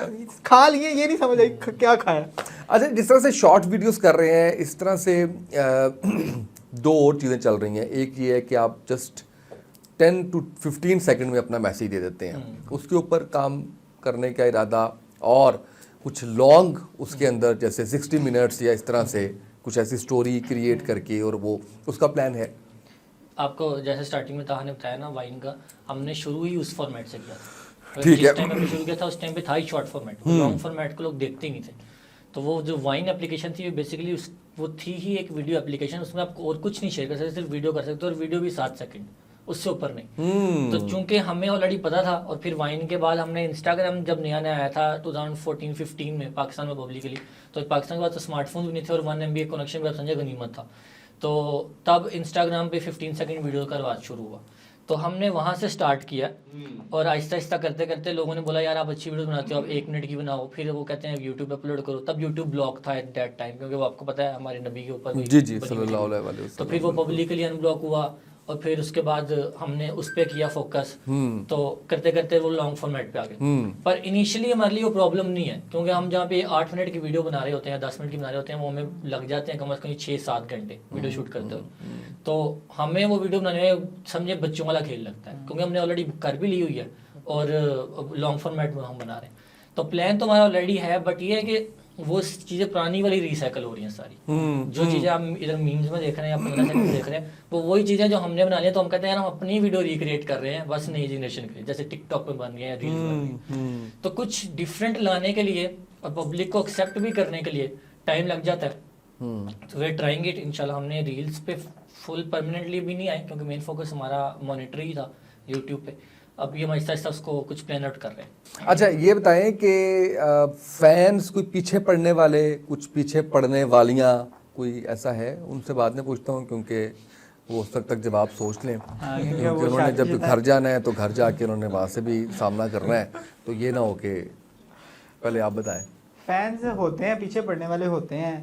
खा लिए ये नहीं समझ आई क्या खाया। अच्छा, जिस तरह से शॉर्ट वीडियोस कर रहे हैं, इस तरह से दो और चीज़ें चल रही हैं। एक ये है कि आप जस्ट 10 to 15 सेकंड में अपना मैसेज दे देते हैं, उसके ऊपर काम करने का इरादा, और कुछ लॉन्ग उसके अंदर जैसे 60 मिनट्स या इस तरह से कुछ ऐसी स्टोरी क्रिएट करके, और वो उसका प्लान है। आपको जैसे स्टार्टिंग में ताहा ने बताया ना वाइन का, हमने शुरू ही उस फॉर्मेट से किया था। ठीक है। जिस टाइम पे शुरू किया था उस टाइम पे था ही शॉर्ट फॉर्मेट, लॉन्ग फॉर्मेट को लोग देखते ही नहीं थे। तो वो जो वाइन एप्लीकेशन थी बेसिकली वो थी ही एक वीडियो एप्लीकेशन, उसमें आप और कुछ नहीं शेयर कर सकते, सिर्फ वीडियो कर सकते हो, और वीडियो भी 7 सेकंड, उससे ऊपर नहीं। तो चूंकि हमें ऑलरेडी पता था, और फिर वाइन के बाद हमने इंस्टाग्राम जब नया नया आया था 2014-15 में पाकिस्तान में पब्लिकली, तो पाकिस्तान के बाद तो स्मार्टफोन भी नहीं थे और 1 MB कनेक्शन भी आप समझे गनीमत था। तो तब इंस्टाग्राम पे 15 सेकंड वीडियो का रिवाज शुरू हुआ, तो हमने वहाँ से स्टार्ट किया, और आहिस्ता आहिस्ता करते करते लोगों ने बोला यार आप अच्छी वीडियो बनाते हो, आप 1 मिनट की बनाओ। फिर वो कहते हैं यूट्यूब पे अपलोड करो, तब यूट्यूब ब्लॉक था एट दैट टाइम, क्योंकि वो आपको पता है हमारे नबी के ऊपर जी जी सल्लल्लाहु अलैहि वसल्लम। तो फिर वो पब्लिकली अनब्लॉक हुआ, और फिर उसके बाद हमने उस पर किया फोकस, तो करते करते वो लॉन्ग फॉर्मेट पे आ गए। पर इनिशियली हमारे लिए वो प्रॉब्लम नहीं है, क्योंकि हम जहाँ पे 8 मिनट की वीडियो बना रहे होते हैं, 10 मिनट की बना रहे होते हैं, वो हमें लग जाते हैं कम से कम 6-7 घंटे वीडियो शूट करते हुए। तो हमें वो वीडियो बनाने में समझे बच्चों वाला खेल लगता है, क्योंकि हमने ऑलरेडी कर भी ली हुई है, और लॉन्ग फॉर्मेट में हम बना रहे हैं। तो प्लान तो हमारा ऑलरेडी है, बट ये है कि वो चीज़ें पुरानी वाली रिसाइकल हो रही हैं सारी। जो चीज़ें आप इधर मीम्स में देख रहे हैं या 15 सेकंड में देख रहे हैं, वो वही चीज़ें जो हमने बना ली है। तो हम कहते हैं यार हम अपनी वीडियो रिक्रिएट कर रहे हैं, बस नई जनरेशन के लिए, जैसे टिकटॉक पे बन गया या रील्स बन गई। तो कुछ डिफरेंट लाने के लिए और पब्लिक को एक्सेप्ट भी करने के लिए टाइम लग जाता है। तो वे ट्राइंग इट इंशाल्लाह। हमने रील्स पे फुल परमानेंटली भी नहीं आए, क्योंकि मेन फोकस हमारा मॉनिटरी ही था यूट्यूब पे। अब ये हम आहिस्ता आहिस्ता उसको कुछ प्लान आउट कर रहे हैं। अच्छा, ये बताएं कि फैंस कोई पीछे पड़ने वाले, कुछ पीछे पड़ने वालियाँ, कोई ऐसा है? उनसे बाद में पूछता हूँ, क्योंकि वो उस तक जवाब सोच लें, क्योंकि उन्होंने जब घर जाना है तो घर जाके उन्होंने वहाँ से भी सामना करना है, तो ये ना हो कि पहले आप बताएं। फैंस होते हैं, पीछे पड़ने वाले होते हैं,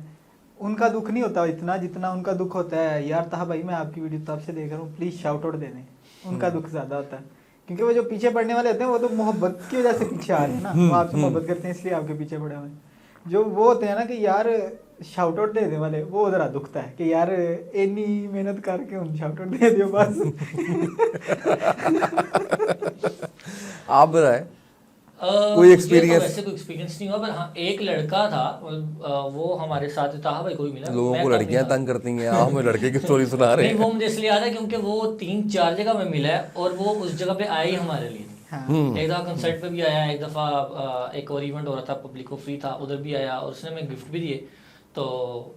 उनका दुख नहीं होता इतना जितना उनका दुख होता है यार ताहा भाई मैं आपकी वीडियो तब से देख रहा हूँ, प्लीज़ शाउट आउट दे दें। उनका दुख ज़्यादा होता है, क्योंकि वो जो पीछे पड़ने वाले होते हैं वो तो मोहब्बत की वजह से पीछे आ रहे हैं ना, वो आपसे मोहब्बत करते हैं इसलिए आपके पीछे पड़े हुए हैं। जो वो होते हैं ना कि यार शाउट आउट दे देने वाले, वो ज़रा दुखता है कि यार इतनी मेहनत करके उन शाउट आउट दे दियो बस। आप बताएं कोई एक्सपीरियंस? वैसे कोई एक्सपीरियंस नहीं हुआ, पर हाँ एक लड़का था, वो हमारे साथ ताहा भाई को भी मिला। लोगों को लड़कियां तंग करती हैं, आप हमें लड़के की स्टोरी सुना रहे नहीं, हैं। वो मुझे इसलिए याद है क्योंकि वो 3-4 जगह में मिला है, और वो उस जगह पे आया ही हमारे लिए। एक दफ़ा कंसर्ट पे भी आया, एक दफ़ा एक और इवेंट हो रहा था पब्लिक को फ्री था, उधर भी आया, और उसने हमें गिफ्ट भी दिए। तो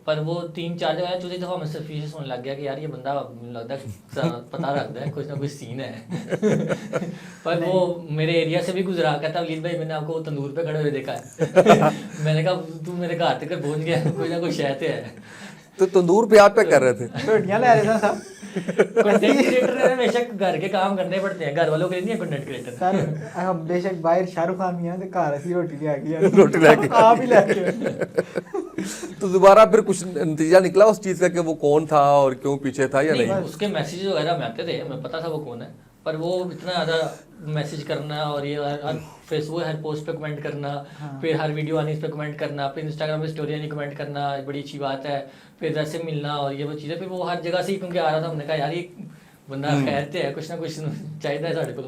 पर वो 3-4 जगह आया, चौथी दफ़ा मुझसे फीस होने लग गया कि यार ये बंदा लगता है पता रखता है, कुछ ना कुछ सीन है। पर वो मेरे एरिया से भी गुजरा, कहता वलीद भाई मैंने आपको तंदूर पे खड़े हुए देखा है। मैंने कहा तू मेरे घर तक पहुंच गया, कोई ना कोई शहर है। तो तंदूर पे आप क्या कर रहे थे? रोटियां ले रहे थे सब कंटेंट क्रिएटर है, बेशक घर के काम करने पड़ते हैं, घर वालों के लिए नहीं है कंटेंट क्रिएटर। सर हम बेशक बाहर शाहरुख खान भी हैं तो घर ऐसी रोटी ले आके रोटी लेके आप ही लेके तो दोबारा फिर कुछ नतीजा निकला उस चीज का कि वो कौन था और क्यों पीछे था या नहीं, नहीं? उसके मैसेज वगैरह में आते थे, हमें पता था वो कौन है, पर वो इतना ज़्यादा मैसेज करना और ये हर फेसबुक हर पोस्ट पे कमेंट करना, फिर हर वीडियो आने इस पे कमेंट करना, फिर इंस्टाग्राम पे स्टोरी आने कमेंट करना बड़ी अच्छी बात है, फिर वैसे मिलना और ये वो चीज़ें, फिर वो हर जगह से ही क्योंकि आ रहा था, हमने कहा यार ये बंदा कहते हैं कुछ ना कुछ चाहिए साढ़े को।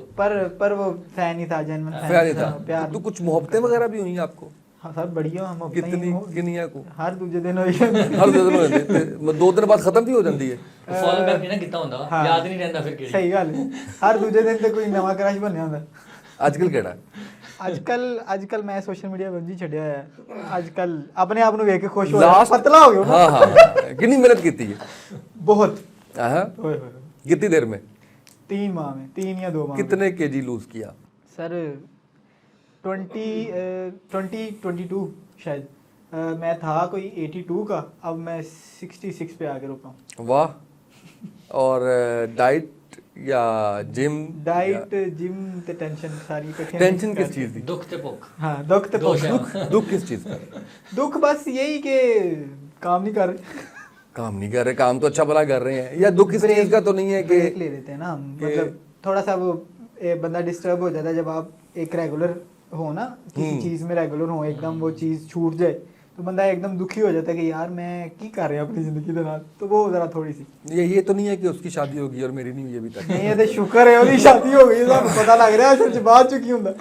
पर वो फैन ही था, जेन्युइन प्यार ही था। प्यार। तो कुछ मोहब्बतें वगैरह भी हुई आपको? हाँ सर बढ़िया, हम अपने कितनी ही किनिया को? हर दूजे दिन होई हर दो दिन हो जाते हैं, 2 दिन बाद खत्म भी हो जाती है। फॉलो बैक नहीं ना कितना होता, हाँ। याद नहीं रहता फिर सही गल है, हर दूजे दिन ਤੇ ਕੋਈ ਨਵਾਂ ਕ੍ਰਸ਼ ਬਣਿਆ ਹੁੰਦਾ। आजकल केड़ा ਅੱਜਕੱਲ ਮੈਂ ਸੋਸ਼ਲ ਮੀਡੀਆ ਬੰਦ ਹੀ ਛੱਡਿਆ ਹੋਇਆ। ਅੱਜਕੱਲ ਆਪਣੇ ਆਪ ਨੂੰ ਵੇਖ ਕੇ ਖੁਸ਼ ਹੋ ਰਿਹਾ, Last- ਪਤਲਾ ਹੋ ਗਿਆ हाँ हाँ कितनी मेहनत की थी? बहुत। हाँ, ओए होए कितनी देर में? 3 माह में, 3 या 2 माह में। कितने केजी लूज किया? सर 2022 शायद मैं था कोई 82 का, अब मैं 66 पे आके रुका हूँ। वाह। और डाइट या जिम? डाइट जिम ते टेंशन सारी इकट्ठे टेंशन किस चीज की? दुख ते भुख। हाँ दुख ते दोष भुख। है। दुख किस चीज का? दुख बस यही कि काम नहीं कर रहे, काम नहीं कर रहे, काम तो अच्छा भला कर रहे हैं, या दुख इस चीज का तो नहीं है कि ब्रेक ले लेते हैं ना हम, मतलब थोड़ा सा वो बंदा डिस्टर्ब हो जाता है जब आप एक रेगुलर हो ना किसी चीज में रेगुलर हो, एकदम वो चीज छूट जाए तो बंदा एकदम दुखी हो जाता है कि यार मैं की कर रहा अपनी जिंदगी के साथ, तो वो जरा थोड़ी सी ये तो नहीं है कि उसकी शादी होगी और मेरी नहीं हुई अभी तक? नहीं है तो शुक्र है ਉਹਦੀ शादी हो गई, ਸਾਨੂੰ पता लग रहा है सच बात चुकी ਹੁੰਦਾ।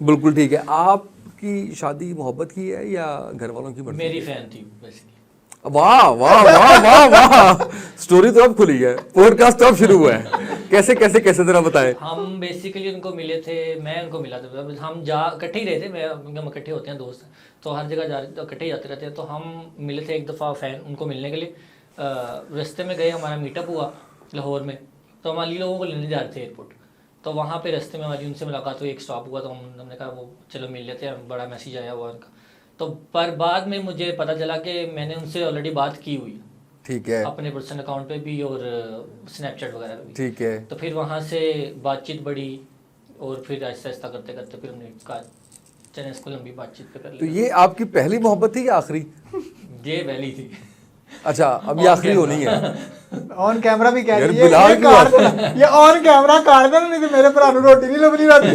बिल्कुल ठीक है। आपकी शादी मोहब्बत की है या घर वालों की मर्जी? मेरी फैन थी बेसिकली। वाह वाह वाह वाह वाह, स्टोरी तो अब खुली है, पॉडकास्ट तो अब शुरू हुआ है। कैसे कैसे कैसे जरा बताएं। हम बेसिकली उनको मिले थे, मैं उनको मिला था, हम जा इकट्ठे ही रहे थे, हम इकट्ठे होते हैं दोस्त, तो हर जगह जा रहे इकट्ठे ही जाते रहते हैं, तो हम मिले थे एक दफ़ा फैन उनको मिलने के लिए, रास्ते में गए, हमारा मीटअप हुआ लाहौर में, तो हम अली लोगों को लेने जा रहे थे एयरपोर्ट, तो वहाँ पे रास्ते में हमारी उनसे मुलाकात हुई, एक स्टॉप हुआ, तो हमने कहा वो चलो मिल लेते हैं, बड़ा मैसेज आया हुआ उनका, तो पर बाद में मुझे पता चला कि मैंने उनसे ऑलरेडी बात की हुई है, ठीक है, अपने पर्सनल अकाउंट पे भी और स्नैपचैट वगैरह पे भी। ठीक है। तो फिर वहाँ से बातचीत बढ़ी और फिर आहिस्ता आहिस्ता करते करते फिर हमने कहा चलें इसको लंबी बातचीत पे कर तो ले। ये आपकी पहली मोहब्बत थी या आखिरी? ये पहली थी। अच्छा, अब ये आखिरी होनी है। ऑन कैमरा भी कह यार, रही है बिलाल ये क्यों काट ये ऑन कैमरा काट देना, नहीं तो मेरे भरा ਨੂੰ ਰੋਟੀ ਨਹੀਂ ਲੱਭਣੀ ਰਾਤੀ।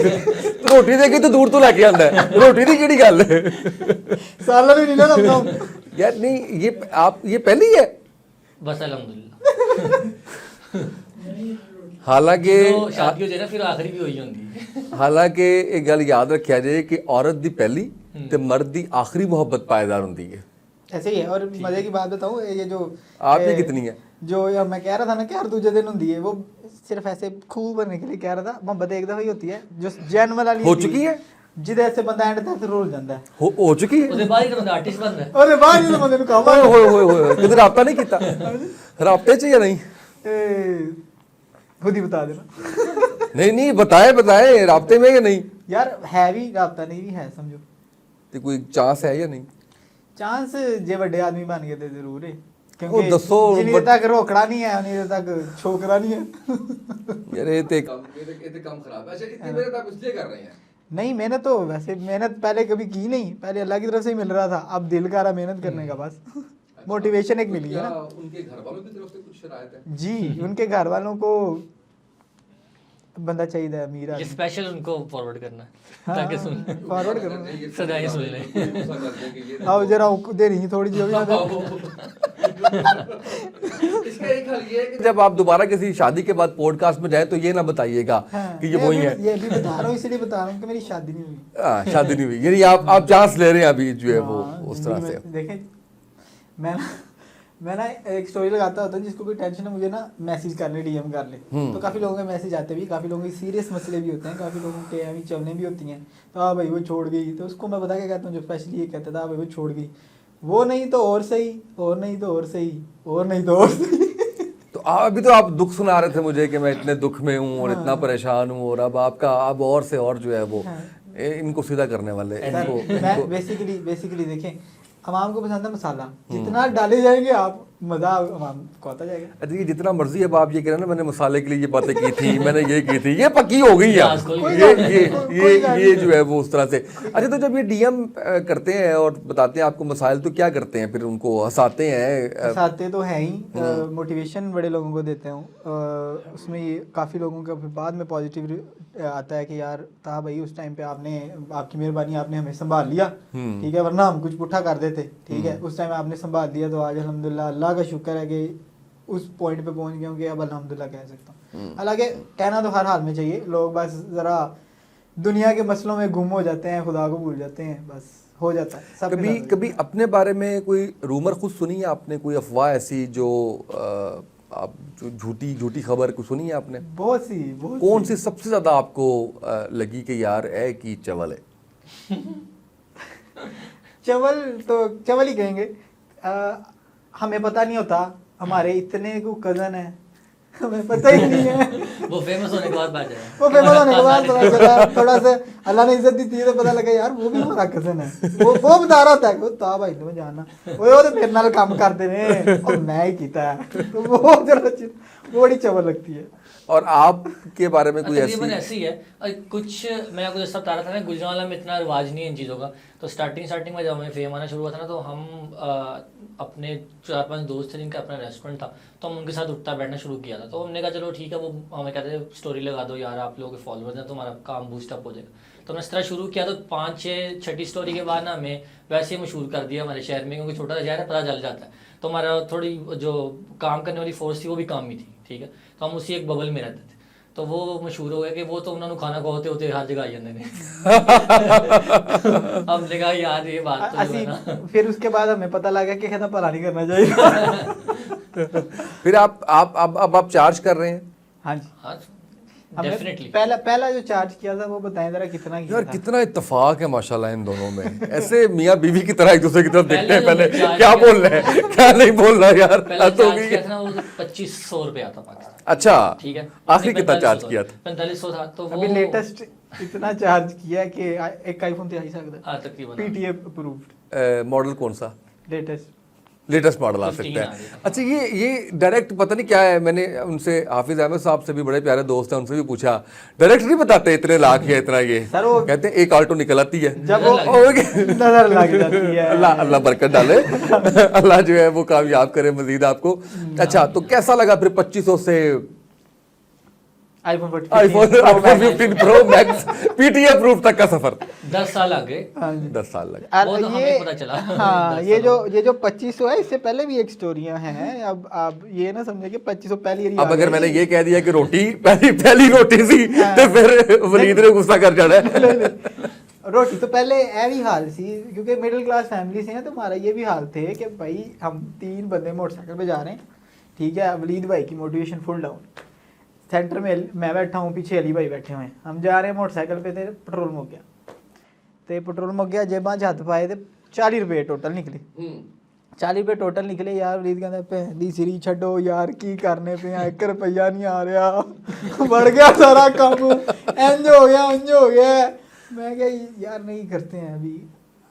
रोटी देखी तो दूर तो लेके आंदा है, रोटी दी केड़ी गल है? ਸਾਲਾਂ ਵੀ ਨਹੀਂ ਨਾ ਲੱਭਦਾ। यार नहीं, ये आप ये पहली है? बस अल्हम्दुलिल्लाह। हालांकि जो शादी हो जाए ना फिर आखिरी भी होई होंगी। हालांकि एक गल याद रखिया जाए कि औरत दी पहली ते मर्द दी आखिरी मोहब्बत पायदार होंदी है। ऐसे ही है। और मजे की बात बताऊं, ये जो आपकी कितनी है? जो यार मैं कह रहा था ना कि हर दूसरे दिन होती है, वो सिर्फ ऐसे खूब बनने के लिए कह रहा था। मोहब्बत एक दफा ही होती है जो जेन्युइन वाली हो होती चुकी है? जिदे से बंदा एंड तक रोल जाता है। हो चुकी है? उसके बाद ही तो बंदा आर्टिस्ट बन रहा है। और बाद ये बंदे ਨੂੰ ਕੰਮ ओए होए होए होए, किधर राब्ता नहीं कीता? राब्ते च या नहीं? खुद ही बता देना। नहीं नहीं, बताए बताए, राब्ते में या नहीं? यार है भी राब्ता नहीं भी है, समझो ਤੇ ਕੋਈ ਚਾਂਸ ਹੈ ਜਾਂ ਨਹੀਂ? ਚਾਂਸ ਜੇ ਵੱਡੇ ਆਦਮੀ ਬਣ ਗਏ ਤੇ ਜ਼ਰੂਰ ਹੈ, ਉਹ ਦੱਸੋ ਜਿੰਨੀ ਤੱਕ ਰੋਕੜਾ ਨਹੀਂ ਹੈ ਉਨੀ ਤੱਕ ਛੋਕਰਾ ਨਹੀਂ ਹੈ। यार ये तो काम खराब है। अच्छा, इतनी मेहनत आप इसलिए कर रहे हैं? नहीं, मेहनत तो वैसे मेहनत पहले कभी की नहीं, पहले अल्लाह की तरफ से ही मिल रहा था, अब दिल का रहा मेहनत करने का, बस मोटिवेशन एक मिली है ना। उनके घर वालों की तरफ से कुछ शरायत है? जी, उनके घर वालों को बंदा चाहिए अमीर ये आदमी। स्पेशल उनको फॉरवर्ड करना है हाँ, ताकि सुन फॉरवर्ड करो, सदाएं सुन लें। आओ जरा दे रही थोड़ी जो भी इसका एक हल ये है कि जब आप दोबारा किसी शादी के बाद पॉडकास्ट में जाए तो ये ना बताइएगा कि ये वही है। ये भी बता रहा हूँ, इसलिए बता रहा हूँ कि मेरी शादी नहीं हुई। हाँ, शादी नहीं हुई, यानी आप चांस ले रहे हैं अभी जो है वो हाँ, उस तरह से। देखें, मैं ना एक स्टोरी लगाता होता हूँ, जिसको कोई टेंशन है मुझे ना मैसेज कर ले, डीएम कर ले, तो काफ़ी लोगों के मैसेज आते भी, काफ़ी लोगों के सीरियस मसले भी होते हैं, काफ़ी लोगों के अभी चलने भी होती हैं, तो हाँ भाई वो छोड़ गई, तो उसको मैं बता के कहता हूँ, जो स्पेशली ये कहता था भाई वो छोड़ गई, वो नहीं तो और सही, और नहीं तो और सही, और नहीं तो और सही। तो अभी तो आप दुख सुना रहे थे मुझे कि मैं इतने दुख में हूँ और इतना परेशान हूँ, और अब आपका अब और से और जो है वो इनको सीधा करने वाले मैं बेसिकली देखें, अवाम को पसंद है मसाला, जितना डाले जाएंगे आप मजा अवाम को आता जाएगा। अच्छा ये जितना मर्जी अब आप ये कह रहे हैं ना, मैंने मसाले के लिए ये बातें की थी, मैंने ये की थी, ये पक्की हो गई है अब। ये जो है वो उस तरह से। अच्छा तो जब ये डीएम करते हैं और बताते हैं आपको मसाइल, तो क्या करते हैं फिर? उनको हंसाते हैं? हंसाते तो है ही, मोटिवेशन बड़े लोगों को देते हूँ। उसमें ये काफ़ी लोगों का फिर बाद में पॉजिटिव आता है कि यार था भाई उस टाइम पे आपने, आपकी मेहरबानी, आपने हमें संभाल लिया, ठीक है, वरना हम कुछ पुट्ठा कर देते, ठीक है, उस टाइम आपने संभाल लिया, तो आज अल्हम्दुलिल्लाह अल्लाह का शुक्र है कि उस पॉइंट पे पहुंच गए हूँ कि अब अल्हम्दुलिल्लाह कह सकता हूँ। हालांकि कहना तो हर हाल में चाहिए, लोग बस ज़रा दुनिया के मसलों में गुम हो जाते हैं, खुदा को भूल जाते हैं, बस हो जाता है सब। कभी अपने बारे में कोई रूमर खुद सुनी है आपने? कोई अफवाह ऐसी जो आप जो झूठी खबर को सुनी है आपने? बहुत सी। कौन सी सबसे ज्यादा आपको लगी कि यार ए की चवल है? चवल तो चवल ही कहेंगे। हमें पता नहीं होता, हमारे इतने को कजन है, हमें पता ही नहीं है। वो फेमस होने के बाद बात है, वो फेमस होने के बाद पता चला, थोड़ा सा अल्लाह ने इज्जत दी थी तो पता लगा यार वो भी हमारा कजन है। वो बता रहा था कि ता भाई तुम्हें जानना वो तो मेरे नाल काम करते ने और मैं ही कीता है, तो वो जरा वो बड़ी चवल लगती है। और आपके बारे में कोई तकरीबन ऐसी है। कुछ मैं आपको जैसा बता रहा था ना, गुजरांवाला में इतना रिवाज नहीं है इन चीज़ों का, तो स्टार्टिंग में जब हमें फेम आना शुरू हुआ था ना, तो हम अपने 4-5 दोस्त थे जिनका अपना रेस्टोरेंट था, तो हम उनके साथ उठता बैठना शुरू किया था। तो हमने कहा चलो ठीक है, वो हमें कहते थे स्टोरी लगा दो यार, आप लोगों के फॉलोअर्स हैं, तुम्हारा काम बूस्टअप हो जाएगा। तो हमने इस तरह शुरू किया, तो 5-6 स्टोरी के बाद ना हमें वैसे ही मशहूर कर दिया हमारे शहर में, क्योंकि छोटा सा शहर है, पता चल जाता है। तो हमारा थोड़ी जो काम करने वाली फोर्स थी वो भी काम ही थी, ठीक है, तो हम उसी एक बबल में रहते थे। तो वो मशहूर हो गया कि वो तो उन्होंने खाना खाते होते हर जगह आ जाते ने। हमने कहा यार ये बात तो जो है ना। फिर उसके बाद हमें पता लगा कि कहता भला नहीं करना चाहिए। फिर आप चार्ज कर रहे हैं? हाँ जी, हाँ हमने डेफिनेटली। पहला जो चार्ज किया था वो बताएं जरा कितना किया यार था? कितना इत्तेफाक है माशाल्लाह इन दोनों में, ऐसे मियाँ बीवी की तरह एक दूसरे की तरफ देखते हैं। पहले पहले चार्ज क्या किया बोल रहे हैं क्या नहीं बोल रहा यार, पहले हद हो चार्ज गई किया है। था ना, वो 2500 रुपये आता पाकिस्तान, अच्छा ठीक है। आखिरी कितना चार्ज किया था? 4500 था। तो अभी वो लेटेस्ट इतना चार्ज किया कि एक आईफोन तो आ ही सकता है, तकरीबन पीटीए अप्रूव्ड मॉडल कौन सा? लेटेस्ट मॉडल आ 15 सकता आ है। गया। अच्छा ये डायरेक्ट पता नहीं क्या है, मैंने उनसे हाफिज अहमद साहब से भी बड़े प्यारे दोस्त हैं, उनसे भी पूछा, डायरेक्ट नहीं बताते इतने लाख या इतना ये? सर वो कहते हैं एक ऑल्टो निकल आती है जब वो नजर लग जाती है। अल्लाह बरकत डाले अल्लाह जो है वो कामयाब करे मजीद आपको। अच्छा तो कैसा लगा फिर 2500 से iPhone 15 pro max PTA approve तक का सफर? 10 साल आ गए। 10 साल लगे। वो तो हमें पता चला। हाँ, ये जो 2500 है, इससे पहले भी एक स्टोरियां हैं। अब आप ये ना समझे कि 2500 पहली अब अगर मैंने ये कह दिया कि रोटी पहली रोटी सी, तो फिर वलीद ने गुस्सा कर जाना है। रोटी तो पहले ऐसी हाल सी, क्योंकि मिडिल क्लास फैमिली से हैं, तो हमारा ये भी हाल थे कि भाई हम 3 बंदे मोटरसाइकिल पे जा रहे हैं, ठीक है, वलीद भाई की मोटिवेशन फुल डाउन, सेंटर में मैं बैठा हूँ, पीछे अली भाई बैठे हुए हैं, हम जा रहे हैं मोटरसाइकिल पे, थे पेट्रोल मुक गया, जेबां च हत्थ पाए ते 40 रुपए टोटल निकले। 40 रुपए टोटल निकले यार। वलीद कहता भैंदी सिरी छड्डो यार, की करने पे 1 रुपया नहीं आ रहा, बढ़ गया सारा काम, इंज हो गया। मैं क्या यार नहीं करते हैं अभी,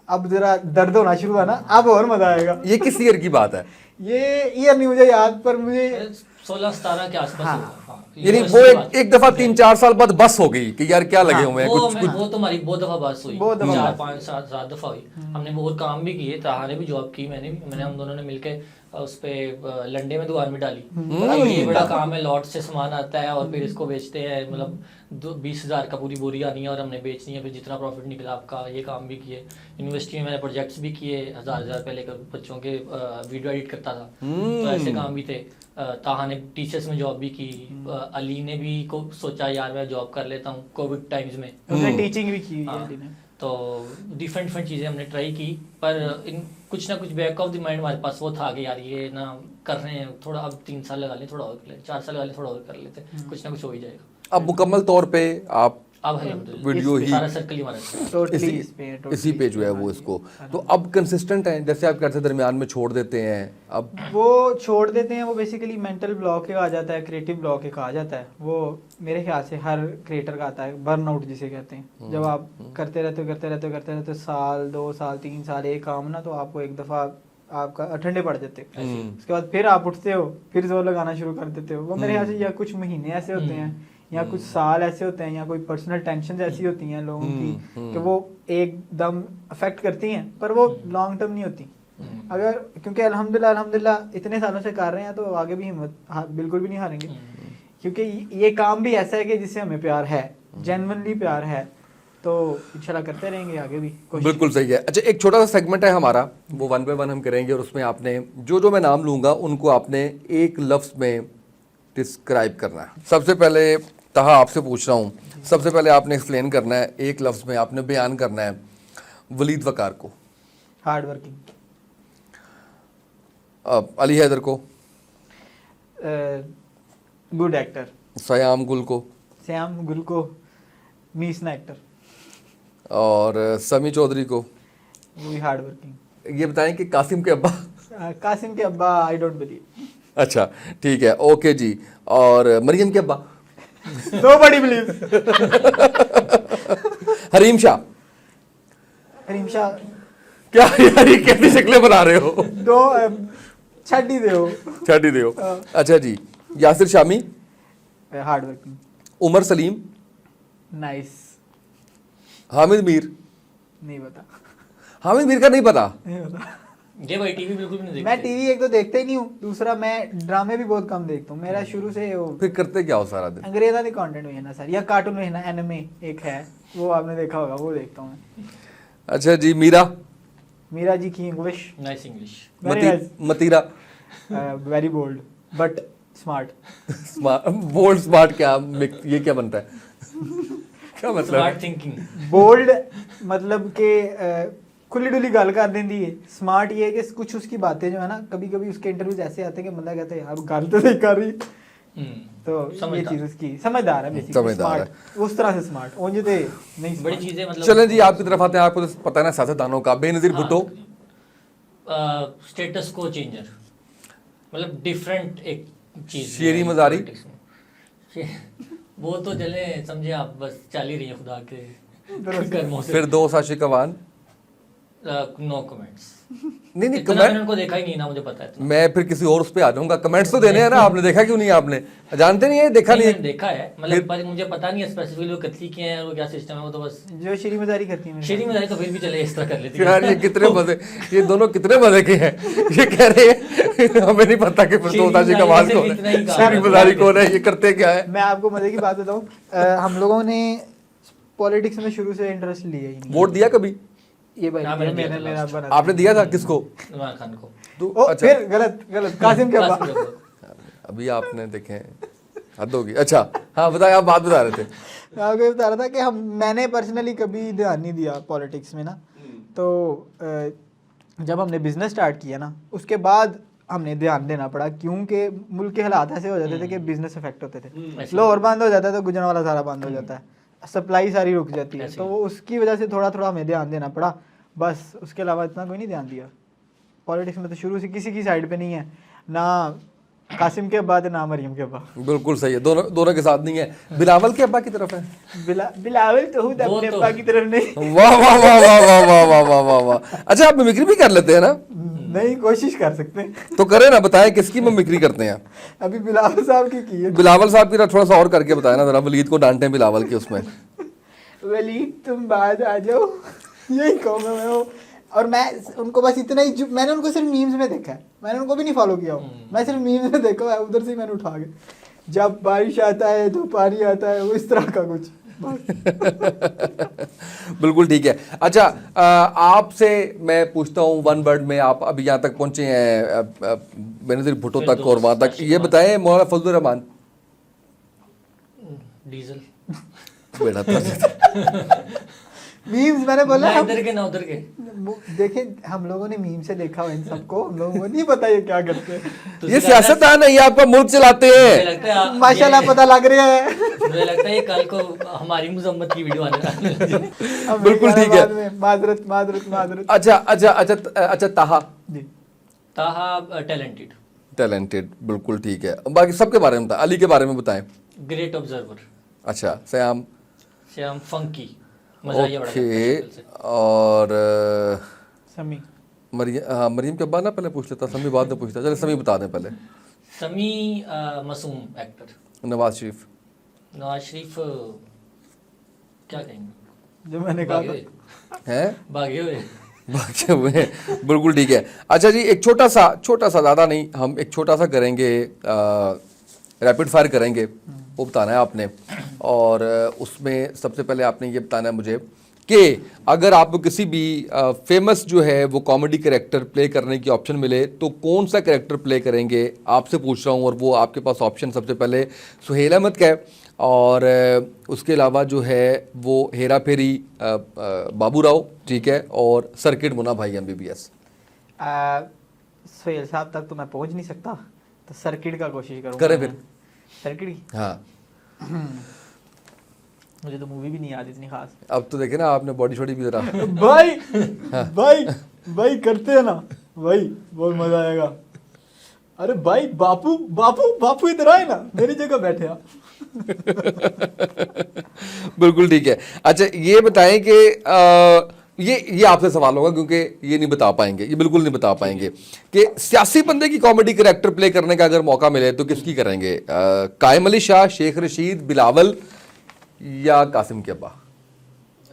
अब जरा दर्द होना शुरू हुआ ना, अब और मजा आएगा। ये किस ईयर की बात है? ये ईयर नहीं मुझे याद, पर मुझे 16-17 के आसपास हाँ। होगा। हाँ, यानी वो एक दफा 3-4 साल बाद बस हो गई कि यार क्या लगे हुए हैं कुछ। वो तो हमारी बहुत दफा बस हुई, बहुत दफा 4-5-7 दफा हुई। हमने बहुत काम भी किए, ताहा ने भी जॉब की, मैंने हम दोनों ने मिलके उस पे लंडे में दुकान भी डाली। अब ये बड़ा काम है, लॉट से सामान आता है और फिर इसको बेचते हैं, मतलब 20,000 का पूरी बोरी आनी है और हमने बेचनी है, फिर जितना प्रॉफिट निकला आपका, ये काम भी किए। यूनिवर्सिटी में मैंने प्रोजेक्ट्स भी किए, 1000 रुपये लेकर बच्चों के वीडियो एडिट करता था, तो ऐसे काम भी थे। ताहा ने टीचर्स में जॉब भी की, अली ने भी को सोचा यार मैं जॉब कर लेता हूँ कोविड टाइम्स में, उसने टीचिंग भी की हाँ, है अली ने। तो डिफरेंट चीज़ें हमने ट्राई की, पर इन कुछ ना कुछ बैक ऑफ द माइंड हमारे पास वो था कि यार ये ना कर रहे हैं, थोड़ा अब 3 साल लगा लें, थोड़ा और कर लें, 4 साल लगा लें, थोड़ा और कर लेते, कुछ ना कुछ हो ही जाएगा। अब मुकम्मल तौर पे आप अब अल्हम्दुलिल्लाह वीडियो ही सारा सर्कल ही हमारा अच्छा है। टोटली इस पे totally इसी पे जो है वो इसको तो अब कंसिस्टेंट है, जैसे आप कहते हैं दरमियान में छोड़ देते हैं, अब वो छोड़ देते हैं, वो बेसिकली मेंटल ब्लॉक एक आ जाता है, क्रिएटिव ब्लॉक एक आ जाता है। वो मेरे ख्याल से हर क्रिएटर का आता है, बर्नआउट जिसे कहते हैं। जब आप करते रहते हो साल 2 साल 3 साल एक काम ना, तो आपको एक दफ़ा आपका ठंडे पड़ जाते हो। उसके बाद फिर आप उठते हो, फिर जोर लगाना शुरू कर देते हो। वो मेरे ख्याल से या कुछ महीने ऐसे होते हैं या कुछ साल ऐसे होते हैं या कोई पर्सनल टेंशन ऐसी होती हैं लोगों की कि वो एकदम अफेक्ट करती हैं, पर वो लॉन्ग टर्म नहीं होती। अगर क्योंकि अल्हम्दुलिल्लाह इतने सालों से कर रहे हैं, तो आगे भी हिम्मत बिल्कुल भी नहीं हारेंगे, क्योंकि ये काम भी ऐसा है कि जिससे हमें प्यार है, जेन्युइनली प्यार है, तो इंशाल्लाह करते रहेंगे आगे भी कोशिश। बिल्कुल सही है। अच्छा, एक छोटा सा सेगमेंट है हमारा, वो 1 बाय 1 हम करेंगे और उसमें आपने जो मैं नाम लूँगा उनको आपने एक लफ्ज़ में डिस्क्राइब करना है। सबसे पहले तहा आपसे पूछ रहा हूँ, सबसे पहले आपने एक्सप्लेन करना है, एक लफ्ज़ में आपने बयान करना है वलीद वकार को। Hard working. अली हैदर को। Good actor. सयाम गुल को। श्याम गुल को मीसना एक्टर। और समी चौधरी को। वो भी हार्ड वर्किंग। ये बताएं कि कासिम के अब्बा। कासिम के अब्बा आई डोंट बिलीव। अच्छा ठीक है, ओके जी। और मरियम के अब्बा। नो बडी बिलीव। हरीम शाह। हरीम शाह क्या यार, ये कैसी शक्लें बना रहे हो? दो छड्डी दो। छाटी दो। अच्छा जी। Yasir Shami. Hard working. Umar Salim. Nice. Hamid Mir. नहीं पता। हामिद मीर का नहीं पता? नहीं पता। ये भाई टीवी बिल्कुल भी नहीं देखते। मैं टीवी एक तो देखता ही नहीं हूँ, दूसरा मैं ड्रामे भी बहुत कम देखता हूँ। मेरा शुरू से वो फिर करते क्या हो सारा दिन? अंग्रेजा के कंटेंट में है ना सर, या कार्टून में है ना, एनिमे एक है, वो आपने देखा होगा, वो देखता हूँ मैं। अच्छा जी। मीरा। मीरा जी की इंग्लिश नाइस इंग्लिश। मतीरा। Very bold but smart. Bold smart क्या ये क्या बनता है? क्या मतलब? Smart thinking. बोल्ड मतलब के खुली डुली गल कर देंदी है। स्मार्ट ये है कि कुछ उसकी बातें जो है ना, कभी कभी उसके इंटरव्यूज ऐसे आते हैं कि बंदा कहता है यार गल तो नहीं कर रही, तो ये समझदार। चीज उसकी समझदार है, बेसिकली समझदार है। स्मार्ट उस तरह से स्मार्ट ओंजे ते नहीं बड़ी smart। चीजें मतलब चलें जी, आपकी तरफ आते हैं। आपको तो पता है ना सियासतदानों का। बेनजीर भुट्टो। स्टेटस को चेंजर, मतलब डिफरेंट एक चीज। शेरी मज़ारी। politics में। वो तो चले समझे आप, बस चल ही रही है खुदा के कर्मों से। फिर दोस्त आशिक अवान। No comments. नहीं इतना मैंने कमेंट, उनको देखा ही नहीं ना, मुझे पता है इतना। मैं फिर किसी और उस पे आ जाऊंगा। कमेंट्स तो देने हैं ना, आपने देखा क्यों नहीं? आपने जानते नहीं है, देखा नहीं मैंने है? देखा है, मतलब पर मुझे पता नहीं है स्पेसिफिकली वो कतली के हैं, वो क्या सिस्टम है, वो तो बस जो श्री मजारी करती है मेरे शेरी में जाए तो फिर भी चले इस तरह कर लेती है। यार ये कितने मजे, ये दोनों कितने मजे के हैं। ये कह रहे हैं हमें नहीं पता कि फिर दोस्त आशिक अवान कौन इतना ही है, काम शेरी है। मज़ारी कौन है, ये करते क्या है? मैं आपको मजे की बात बताऊं, हम लोगों ने पॉलिटिक्स में शुरू से इंटरेस्ट लिया ही नहीं। वोट दिया कभी? ये भाई हाँ, मैंने दिया था मेरा last। बना आपने दिया था किसको? इमरान खान को। तो ओ अच्छा, फिर गलत कासिम के अब्बा। कासिम के अब्बा। अभी आपने देखे, हद होगी। अच्छा हाँ बताए, आप बात बता रहे थे। मैं आपको ये बता रहा था कि मैंने पर्सनली कभी ध्यान नहीं दिया पॉलिटिक्स में ना, तो जब हमने बिजनेस स्टार्ट किया ना, उसके बाद हमने ध्यान देना पड़ा, क्योंकि मुल्क के हालात ऐसे हो जाते थे कि बिजनेस अफेक्ट होते थे। लाहौर बंद हो जाता है तो गुजरांवाला सारा बंद हो जाता है, सप्लाई सारी रुक जाती है, तो वो उसकी वजह से थोड़ा थोड़ा हमें ध्यान देना पड़ा, बस उसके अलावा इतना कोई नहीं ध्यान दिया। पॉलिटिक्स में तो शुरू से किसी की साइड पे नहीं है, ना कासिम के अब्बा थे ना मरियम के अब्बा। बिल्कुल सही है, दोनों के साथ नहीं है। बिलावल के अब्बा की तरफ है। बिलावल तो हूँ वो अपने तो- अब्बा की तरफ नहीं। वाह वाह वाह वाह वाह वाह वाह वाह वाह वाह। अच्छा आप मिमिक्री भी कर लेते हैं ना? नहीं, कोशिश कर सकते हैं। तो करें ना, बताएं किसकी मिमिक्री करते हैं? अभी बिलावल साहब की है। बिलावल साहब की थोड़ा सा और करके बताएं ना जरा, वलीद को डांटे बिलावल के उसमें। वलीद तुम बाद आ जाओ, यही कहूँगा मैं वो। और मैं उनको बस इतना ही, मैंने उनको सिर्फ मीम्स में देखा है, मैंने उनको भी नहीं फॉलो किया हो, मैं सिर्फ मीम्स में देखा है, उधर से ही मैंने उठा के, जब बारिश आता है तो पानी आता है, वो इस तरह का कुछ। बिल्कुल ठीक है। अच्छा आपसे मैं पूछता हूँ 1 वर्ड में, आप अभी यहाँ तक पहुँचे हैं बेनजीर भुट्टो तक और वहाँ तक, ये बताएं मौलाना फजलुर रहमान। डीजल। बेटा मीम्स मैंने बोला ना हम इधर के ना उधर के। देखें, हम लोगों ने मीम से देखा हुआ इन सबको, हम लोगों को नहीं पता ये क्या करते हैं। तो ये उससे कहना- सियासतदान है, ये आपका मुल्क चलाते मुझे हैं। लगता है माशाल्लाह पता लग रहा है। मुझे लगता है ये कल को हमारी मुजम्मत की वीडियो आने वाली है। अब बिल्कुल एक बार ठीक है। बाद में माजरत माजरत माजरत। अच्छा ताहा जी ताहा टैलेंटेड, टैलेंटेड, बिल्कुल ठीक है। बाकी सबके बारे में बताएं, अली के बारे में बताएं। ग्रेट ऑब्जर्वर, अच्छा सयाम, श्याम फंकी, मजा ये बड़ा ओके। करता है शक्ल से। और समी मरियम, हाँ मरियम के बाद ना पहले पूछ लेता, समी बाद में पूछता। चलो समी बता दें पहले। समी मासूम एक्टर। नवाज शरीफ, नवाज शरीफ क्या कहेंगे, जो मैंने कहा भागे था। हुए, हैं भागे हुए। भागे हुए हैं, बिल्कुल ठीक है। अच्छा जी, एक छोटा सा ज़्यादा नहीं, हम एक छोटा सा करेंगे, रैपिड फायर करेंगे, वो बताना है आपने। और उसमें सबसे पहले आपने ये बताना है मुझे कि अगर आपको किसी भी फेमस जो है वो कॉमेडी कैरेक्टर प्ले करने की ऑप्शन मिले तो कौन सा कैरेक्टर प्ले करेंगे, आपसे पूछ रहा हूँ। और वो आपके पास ऑप्शन सबसे पहले सुहेल अहमद का है, और उसके अलावा जो है वो हेरा फेरी बाबू राव, ठीक है, और सर्किट मुन्ना भाई MBBS। सोहेल साहब तक तो मैं पहुंच नहीं सकता, तो सर्किट का कोशिश करूंगा। करें फिर। सर्किट की हाँ, मुझे तो मूवी भी नहीं याद इतनी खास। अब तो देखे ना आपने बॉडी शॉडी भी जरा। भाई भाई भाई करते हैं ना भाई, बहुत मजा आएगा। अरे भाई बापू बापू बापू इधर आए ना, मेरी जगह बैठे आप। बिल्कुल ठीक है। अच्छा ये बताएं कि ये आपसे सवाल होगा क्योंकि ये नहीं बता पाएंगे, ये बिल्कुल नहीं बता पाएंगे कि सियासी बंदे की कॉमेडी कैरेक्टर प्ले करने का अगर मौका मिले तो किसकी करेंगे? कायम अली शाह, शेख रशीद, बिलावल या कासिम के अब्बा?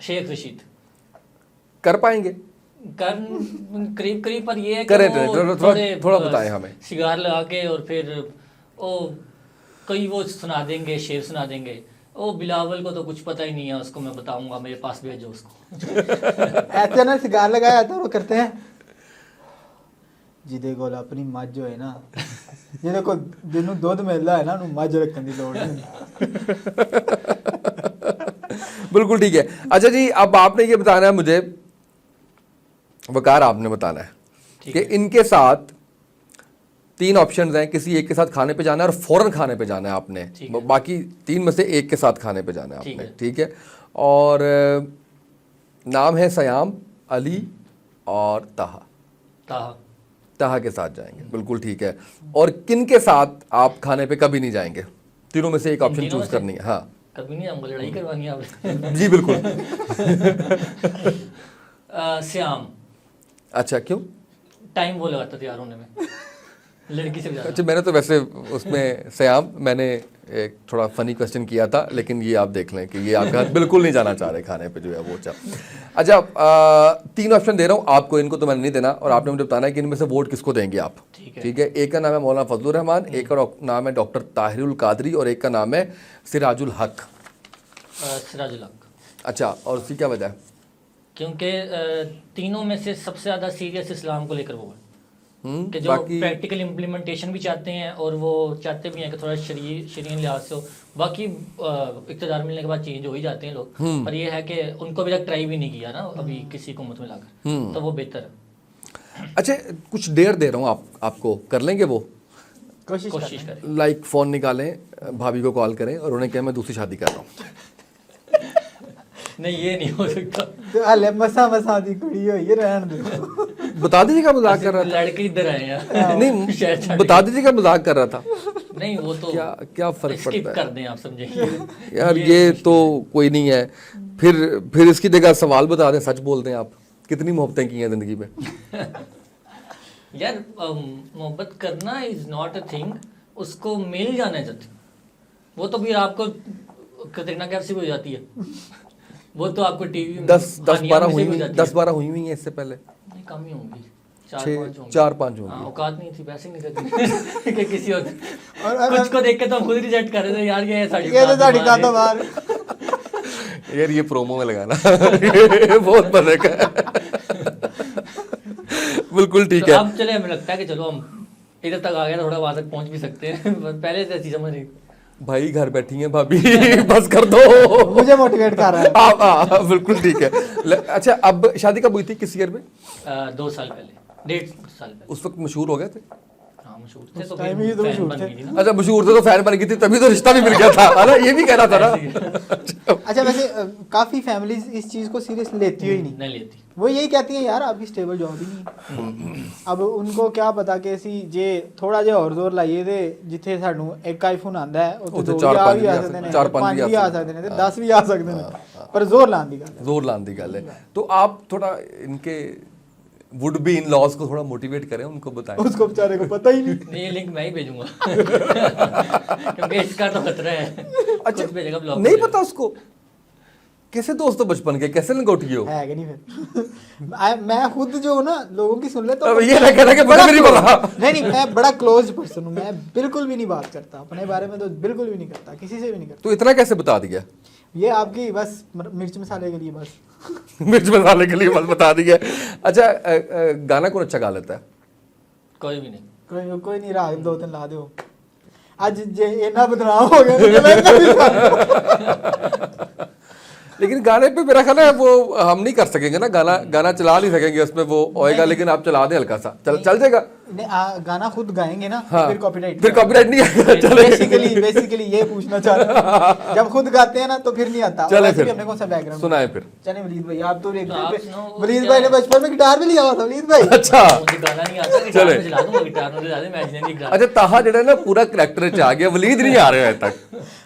शेख रशीद कर पाएंगे? कर करीब करीब, पर ये है कि करें, वो थोड़ा बताएं हमें। सिगार लगा के और फिर ओ कई वो सुना देंगे, शेर सुना देंगे। ओ बिलावल को तो कुछ पता ही नहीं है, उसको मैं बताऊंगा, मेरे पास भेजो उसको। ऐसे ना सिगार लगाया था वो करते हैं ਜਿਹਦੇ ਕੋਲ ਆਪਣੀ ਮੱਝ ਹੋਏ ਨਾ, ਜਿਹਦੇ ਕੋਲ ਜਿਹਨੂੰ ਦੁੱਧ ਮਿਲਦਾ ਹੈ ਨਾ ਉਹਨੂੰ ਮੱਝ ਰੱਖਣ ਦੀ ਲੋੜ ਨਹੀਂ। बिल्कुल ठीक है। अच्छा जी, अब आपने ये बताना है मुझे, वकार आपने बताना है कि इनके साथ 3 ऑप्शंस हैं, किसी एक के साथ खाने पे जाना है और फौरन खाने पे जाना है आपने, बाकी 3 में से एक के साथ खाने पे जाना है आपने, ठीक है। और नाम है सयाम, अली और ताहा। ताहा के साथ जाएंगे, बिल्कुल ठीक है। और किन के साथ आप खाने पे कभी नहीं जाएंगे? तीनों में से एक ऑप्शन चूज करनी है। हाँ कभी नहीं, हमको लड़ाई करवानी है आपसे। जी बिल्कुल। श्याम। अच्छा क्यों? टाइम वो लगाता तैयार होने में, लड़की से भी अच्छा, मैंने तो वैसे उसमें सयाम मैंने एक थोड़ा फनी क्वेश्चन किया था, लेकिन ये आप देख लें कि ये आपका बिल्कुल नहीं जाना चाह रहे खाने पे जो है वो। अच्छा 3 ऑप्शन दे रहा हूँ आपको, इनको तो मैंने नहीं देना, और आपने मुझे बताना है कि इनमें से वोट किसको देंगे आप, ठीक है। एक का नाम है मौलाना फजलुर रहमान, एक का नाम है डॉक्टर ताहिरुल कादरी, और एक का नाम है सिराजुल हक। सिराजुल हक। अच्छा, और उसकी क्या वजह है? क्योंकि तीनों में से सबसे ज़्यादा सीरियस इस्लाम को लेकर वो है, कि जो बाकी प्रैक्टिकल इम्प्लीमेंटेशन भी चाहते हैं और वो चाहते भी हैं कि थोड़ा शरीयन लिहाज से हो। बाकी इक़्तिदार मिलने के बाद चेंज हो ही जाते हैं लोग, पर ये है कि उनको अभी तक ट्राई भी नहीं किया ना अभी किसी हुकूमत में लाकर, तो वो बेहतर है। अच्छा, कुछ देर दे रहा हूँ आपको, कर लेंगे वो? कोशिश करें। लाइक फ़ोन निकालें, भाभी को कॉल करें और उन्हें कहें मैं दूसरी शादी कर रहा हूँ। नहीं ये नहीं हो सकता। तो हले मसा मसा दी कुड़ी होई है, रहन दो। बता दीजिएगा मजाक कर रहा था। लड़के इधर आए हैं। नहीं शहर छोड़ बता दीजिएगा मजाक कर रहा था। नहीं वो तो क्या फर्क स्किप पड़ता है कर दें, आप समझेंगे यार, ये तो कोई नहीं है। फिर इसकी जगह सवाल बता दें, सच बोल दें आप। कितनी मोहब्बतें की हैं जिंदगी में? यार मोहब्बत करना इज नॉट अ थिंग, उसको मिल जाना है जब, वो तो फिर आपको कतरीना कैफ से भी हो जाती है, वो तो आपको टीवी में 10-12 हुई हैं इससे पहले? नहीं कम ही होंगी, 4-5 होंगी। हाँ, औकात नहीं थी, पैसे नहीं थे कि किसी और कुछ को देख के तो हम खुद रिजेक्ट कर रहे थे यार, ये साड़ी तो बाहर। यार ये प्रोमो में लगाना ये बहुत मजे का है। बिल्कुल ठीक है। अब चले, हमें लगता है कि चलो हम इधर तक आ गए, थोड़ा वहां तक पहुंच भी सकते हैं। पहले से ऐसी समझ नहीं। भाई घर बैठी हैं भाभी बस कर दो मुझे मोटिवेट कर रहा है। हाँ बिल्कुल ठीक है। अच्छा अब शादी कब हुई थी, किस ईयर में? 2 साल पहले, 1.5 साल पहले। उस वक्त मशहूर हो गए थे? हाँ मशहूर थे, तो टाइम फिर ही तो फैन मशहूर बन थे। गई थी ना। अच्छा मशहूर थे तो फैन बन गई थी, तभी तो रिश्ता भी मिल गया था, है ना? ये भी कहना था ना। अच्छा वैसे काफी फैमिलीज इस चीज को सीरियस लेती ही नहीं, नहीं लेती। वो यही कहती हैं यार आपकी स्टेबल जॉब ही नहीं। अब उनको क्या पता कि ਅਸੀਂ ਜੇ ਥੋੜਾ ਜਿਹਾ ਹੋਰ ਜ਼ੋਰ ਲਾਈਏ ਤੇ ਜਿੱਥੇ ਸਾਨੂੰ ਇੱਕ ਆਈਫੋਨ ਆਂਦਾ ਹੈ ਉੱਥੇ ਉੱਥੇ 2 ਚਾਰ, ਵੀ ਪੰਜ ਆ ਵੀ ਆ ਸਕਦੇ ਨੇ, ਚਾਰ, ਪੰਜ 5 ਵੀ ਆ ਸਕਦੇ ਨੇ ਤੇ 10 ਵੀ ਆ ਸਕਦੇ ਨੇ, हाँ, ਪਰ ਜ਼ੋਰ ਲਾਉਣ ਦੀ ਗੱਲ ਹੈ। जोर लाने की गल है। तो आप थोड़ा इनके वुड बी इन लॉज को थोड़ा मोटिवेट करें, उनको बताएं। उसको बेचारे को पता ही नहीं। ये लिंक मैं ही भेजूंगा क्योंकि इसका तो खतरा है। अच्छा खुद भेजेगा, ब्लॉक नहीं करेगा। पता उसको कैसे दोस्त हो बचपन के, कैसे लंगोटिए हो? है कि नहीं फिर मैं खुद जो हूँ ना लोगों की सुन लेता अब ये ना कहना कि मुझे भी नहीं पता। नहीं नहीं, मैं बड़ा क्लोज पर्सन हूँ, मैं बिल्कुल भी नहीं बात करता अपने बारे में, तो बिल्कुल भी नहीं करता, किसी से भी नहीं करता। तो इतना कैसे बता दिया? ये आपकी बस मिर्च मसाले के लिए बस। मिर्च मसाले के लिए बस बता दिया। अच्छा गाना कौन अच्छा गा लेता है? कोई भी नहीं। कोई नहीं, राग 2-3 ला दो। आज जे इतना बदनाम हो गया ना, मैं इतना भी गा- लेकिन गाने पे मेरा ख्याल है वो हम नहीं कर सकेंगे ना, गाना चला नहीं सकेंगे, उसमें वो होएगा, लेकिन आप चला दें हल्का सा, चल जाएगा। नहीं, गाना खुद गाएंगे ना हाँ, फिर कॉपीराइट नहीं आएगा। चले बेसिकली ये पूछना चाह रहा हूँ। जब खुद गाते हैं ना तो फिर नहीं आता। चले वैसे फिर। भी हमने कौन सा बैकग्राउंड सुनाए फिर। चले वलीद भाई, आप तो एक तो आप सुनाओ, वलीद क्या भाई ने है? बचपन में गिटार भी लिया हुआ था वलीद भाई। अच्छा मुझे गाना नहीं आता, गिटार चले। में चला दूंगा, गिटार में चला दे, इमेजिनरी गिटार। अच्छा ताहा जेड़ा ना पूरा करैक्टर च आ गया, वलीद नहीं आ रहे हैं तक,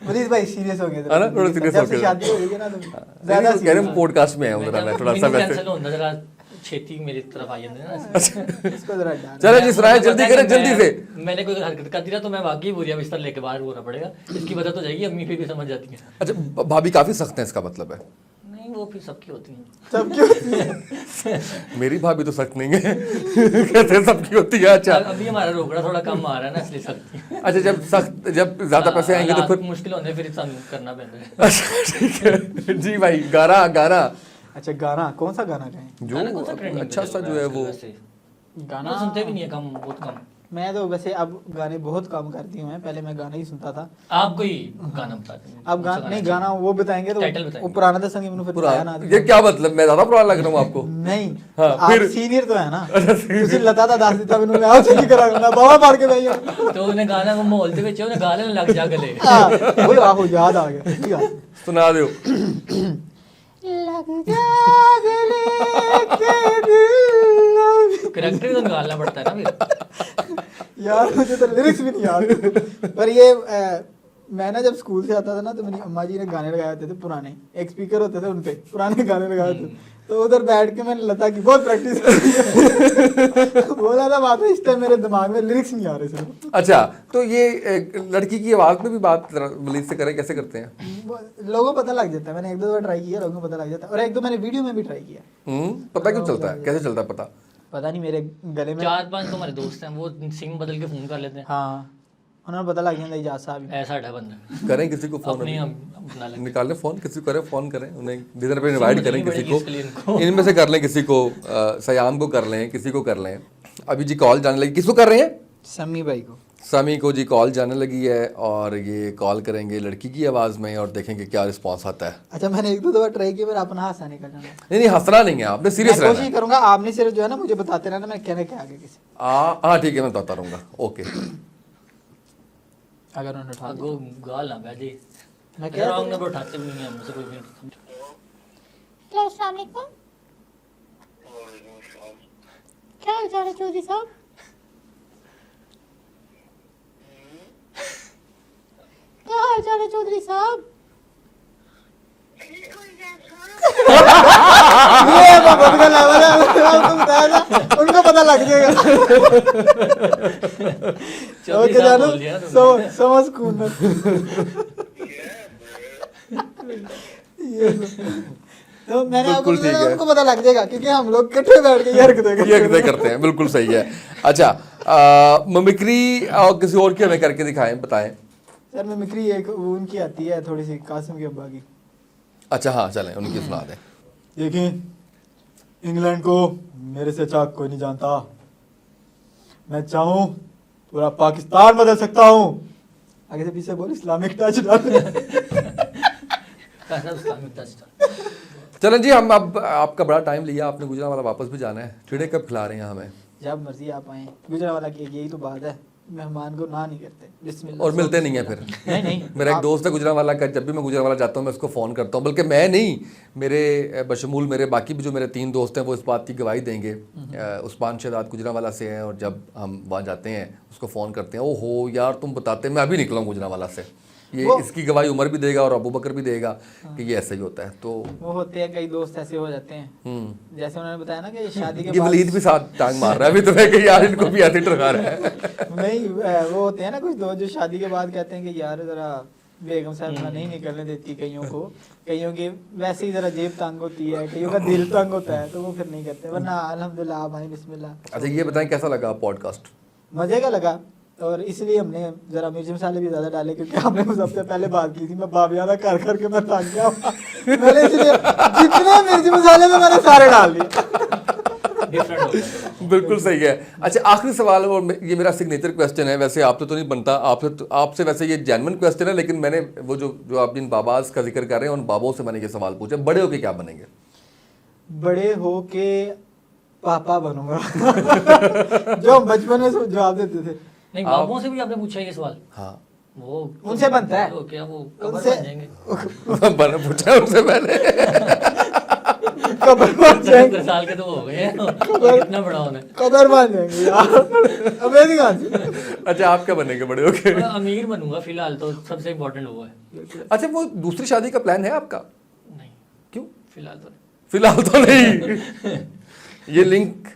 वलीद भाई सीरियस हो गए है ना? थोड़ा serious जब हो से गए। शादी हो गई है ना तो ज्यादा ज्यादा कह रहे हैं पॉडकास्ट में है उधर, मैं थोड़ा सा वैसे। कैंसिल होता जरा छेती मेरी तरफ आ जाते हैं ना। इसको जरा डर। चलो जी सुनाए, जल्दी करें, जल्दी से। मैंने कोई हरकत कर दिया तो मैं वाकई बोरिया बिस्तर लेके बाहर होना पड़ेगा। इसकी वजह तो जाएगी, अम्मी फिर भी समझ जाती है। अच्छा भाभी काफी सख्त है, इसका मतलब है? नहीं वो फिर सबकी होती है। सब क्यों? मेरी भाभी तो सख्त नहीं है कहते हैं सबकी होती है। अच्छा अभी हमारा रोकड़ा थोड़ा कम आ रहा है ना, इसलिए सख्ती। अच्छा जब ज्यादा पैसे आएंगे तो फिर मुश्किल होने फिर इंसान करना पड़ता है। अच्छा ठीक है जी भाई। गाना अच्छा गाना कौन सा गाना गाएं? जो गाना कौन सा trending पे अच्छा चल सा रहा जो है आजकल वो वैसे? गाना गाना सुनते भी नहीं है, कम, बहुत कम। मैं तो वैसे अब गाने बहुत कम करती हूँ। मैं पहले मैं गाना ही सुनता था। आप कोई गाना बताते हैं? अब गाना नहीं, गाना वो बताएंगे तो टाइटल बताएंगे। वो पुराना दसेंगे मैंने फिर बताया ना। ये क्या मतलब, मैं ज्यादा पुराना लग रहा हूँ आपको? नहीं हाँ, आप फिर- सीनियर तो है ना। ਤੁਸੀਂ लता दा दस दिता मैंने, मैं आओ चेक करा मैं बाबा मार के बैठ गया। तो उन्हें गाना को माहौल दे विच उन्हें गाने लग जा गले। हां वही आहो याद आ गया। ठीक है सुना दो। लग जा गले के दिल। करैक्टर तो निकालना पड़ता है ना फिर। यार मुझे तो लिरिक्स भी नहीं याद। पर ये मैं ना जब स्कूल से आता था ना तो मेरी अम्मा जी ने गाने लगाए होते थे पुराने, एक स्पीकर होते थे उनपे पुराने गाने लगाए होते, तो उधर बैठ के मैंने लता की बहुत प्रैक्टिस की। बोला था बात है, इस टाइम मेरे दिमाग में लिरिक्स नहीं आ रहे सिर्फ। अच्छा तो ये लड़की की आवाज में भी बात वलीद से करें, कैसे करते हैं? लोगों को पता लग जाता है। मैंने 1-2 बार ट्राई किया, लोगों को पता लग जाता है। और 1-2 मैंने वीडियो में भी ट्राई किया। पता क्यों चलता है, कैसे चलता है पता? पता नहीं मेरे गले में 4-5 तो हमारे दोस्त हैं, वो सिम बदल के फोन कर लेते हैं। हाँ उन्हें पता लग जाता इजाज साहब। ऐसा है बंदा। करें किसी को फोन, अपनी हम अपना लेंगे। निकाल लें फोन, किसी को करें, फोन करें उन्हें, डिनर पे इनवाइट करें बदलनी किसी पड़ेगी इसके लिए को, इनको। इनमें से कर लें किसी को, सयाम को कर लें, किसी को कर लें। अभी जी कॉल जाने लगी, किसको कर रहे हैं? समी भाई को। समी को जी कॉल जाने लगी है, और ये कॉल करेंगे लड़की की आवाज़ में और देखेंगे क्या रिस्पॉन्स आता है। अच्छा मैंने 1-2 दफा ट्राई किया, मेरा अपना हाथ निकल जाना। नहीं हंसना नहीं है, आपने सीरियस मैं रहना कोशिश है। करूंगा, आपने सिर्फ जो है ना मुझे बताते रहना, मैं कहने के आगे किसी हाँ ठीक है, मैं बताता रहूँगा। ओके अगर उन्होंने उठा अगो गाल ना बैठे। मैं कह रॉन्ग नंबर उठाते भी नहीं हैं हमसे कोई भी। हेलो अस्सलाम वालेकुम। क्या हाल चाल है चौधरी साहब? क्या हाल चाल है चौधरी साहब? ये बहुत का लेवल है, आपको बताया था, उनको पता लग जाएगा। चौधरी ओके साहब जानू, बोल दिया ना तुमने। समझ कौन है। तो मैंने आपको बिल्कुल ठीक बताया, है। उनको पता लग जाएगा क्योंकि हम लोग इकट्ठे बैठ के ये हरकतें ये करते हरकतें करते हैं, बिल्कुल सही है। अच्छा मिमिक्री और किसी और की हमें करके दिखाएं, बताएं। सर मिमिक्री एक वो उनकी आती है थोड़ी सी, कासिम के अब्बा की। अच्छा हाँ चलें, उनकी सुना दें। देखिए इंग्लैंड को मेरे से अच्छा कोई नहीं जानता, मैं चाहूँ पूरा पाकिस्तान बदल सकता हूँ आगे से पीछे बोल इस्लामिक टच डाल कहना उसका मिलता था। चलें जी, हम अब आपका बड़ा टाइम लिया, आपने गुजरांवाला वापस भी जाना है, टिड़े कब खिला रहे हैं हमें? जब मर्जी आप आए। गुजरांवाला की यही तो बात है, मेहमान को ना नहीं करते। बिस्मिल्लाह। और मिलते नहीं है फिर? नहीं नहीं, मेरा एक दोस्त है गुजरांवाला का, जब भी मैं गुजरांवाला जाता हूँ मैं उसको फ़ोन करता हूँ, बल्कि मैं नहीं, मेरे बशमूल मेरे बाकी भी जो मेरे 3 दोस्त हैं वो इस बात की गवाही देंगे। उस्मान शहजाद गुजरांवाला से हैं और जब हम वहाँ जाते हैं उसको फ़ोन करते हैं, ओहो यार तुम बताते, मैं अभी निकला हूँ गुजरांवाला से। ये इसकी गवाही उमर भी देगा और अबू बकर भी देगा कि ये ऐसा ही होता है। तो वो होते हैं कई दोस्त ऐसे हो जाते हैं, जैसे उन्होंने बताया ना कि शादी के ये बाद वलीद भी साथ टांग मार रहा है अभी तो, मैं कि यार इनको भी ऐसे ही डरा रहा है। नहीं, वो होते हैं ना कुछ दोस्त जो शादी के बाद कहते हैं कि यार जरा बेगम साहब नहीं निकलने देती कईयों को, कईयों की वैसे ही जरा जेब तंग होती है, कईयों का दिल तंग होता है, तो वो फिर नहीं करते। वरना अल्हम्दुलिल्लाह आप आए, बिस्मिल्लाह। अच्छा ये बताएं कैसा लगा पॉडकास्ट? मजे का लगा, और इसलिए हमने जरा मिर्च मसाले भी ज्यादा डाले क्योंकि हमने सबसे पहले बात की थी, मैं बाबियाना कर करके मैं थक गया मैंने इसलिए जितने मिर्च मसाले में मैंने सारे डाल दिए। डिफरेंट होता है। बिल्कुल सही है। अच्छा आखिरी सवाल, और ये मेरा सिग्नेचर क्वेश्चन है, वैसे आपसे तो नहीं बनता, आपसे वैसे ये जेन्युइन क्वेश्चन है, लेकिन मैंने वो जो आप जिन बाबाज का जिक्र कर रहे हैं उन बाबों से मैंने ये सवाल पूछा, बड़े होके क्या बनेंगे? बड़े हो के पापा बनूंगा जो हम बचपन में जवाब देते थे। नहीं, बाबुओं से भी आपने पूछा ये सवाल? हाँ वो उनसे बनता है। वो क्या वो कबर उनसे- बन जाएंगे? मैंने पूछा उनसे मैंने। कबर बन जाएंगे, 70 साल के तो हो गए हैं, कितना बड़ा होना है। कबर बन जाएंगे यार, अमेजिंग आंसर। अच्छा आप क्या बनेंगे बड़े होके? मैं अमीर बनूंगा फिलहाल तो, सबसे इम्पोर्टेंट वो है। अच्छा वो दूसरी शादी का प्लान है आपका? नहीं क्यों? फिलहाल तो नहीं। फिलहाल तो नहीं। ये लिंक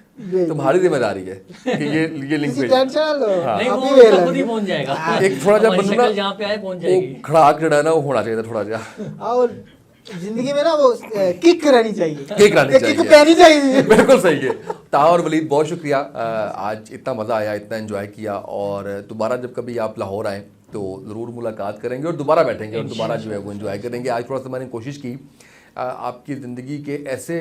तुम्हारी जिम्मेदारी है कि ये लिंक किसी भेज। टेंशन ना लो, नहीं, अभी वो ले तो खुद ही लेंगे। पहुंच जाएगा। एक थोड़ा जब हमारी बनूंगा शक्ल जहाँ पे आए पहुंच वो जाएगी। खड़ाक जड़ा ना वो होना चाहिए था थोड़ा जा। और जिंदगी में ना वो किक रहनी चाहिए, किक रहनी किक चाहिए। पैनी चाहिए। बिल्कुल सही है। ताहा और वलीद बहुत शुक्रिया, आज इतना मज़ा आया, इतना एंजॉय किया, और दोबारा जब कभी आप लाहौर आएँ तो ज़रूर मुलाकात करेंगे और दोबारा बैठेंगे और दोबारा जो है वो एंजॉय करेंगे। आज थोड़ा सा मैंने कोशिश की आपकी ज़िंदगी के ऐसे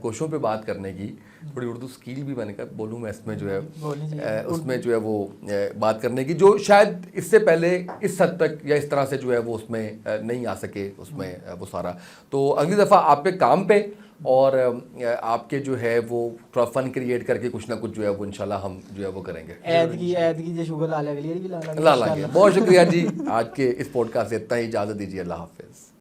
गोशों पे बात करने की, थोड़ी उर्दू स्किल भी मैंने कहा बोलूँ मैं इसमें जो है उसमें जो है वो बात करने की, जो शायद इससे पहले इस हद तक या इस तरह से जो है वो उसमें नहीं आ सके उसमें वो सारा। तो अगली दफ़ा आप पे काम पे और आपके जो है वो थोड़ा फन क्रिएट करके कुछ ना कुछ जो है वो इंशाल्लाह हम जो है वो करेंगे। ऐद की जो शुगर ला लेंगे ला लाएंगे। बहुत शुक्रिया जी, आज के इस पॉडकास्ट से इतना ही, इजाज़त दीजिए, अल्लाह हाफिज़।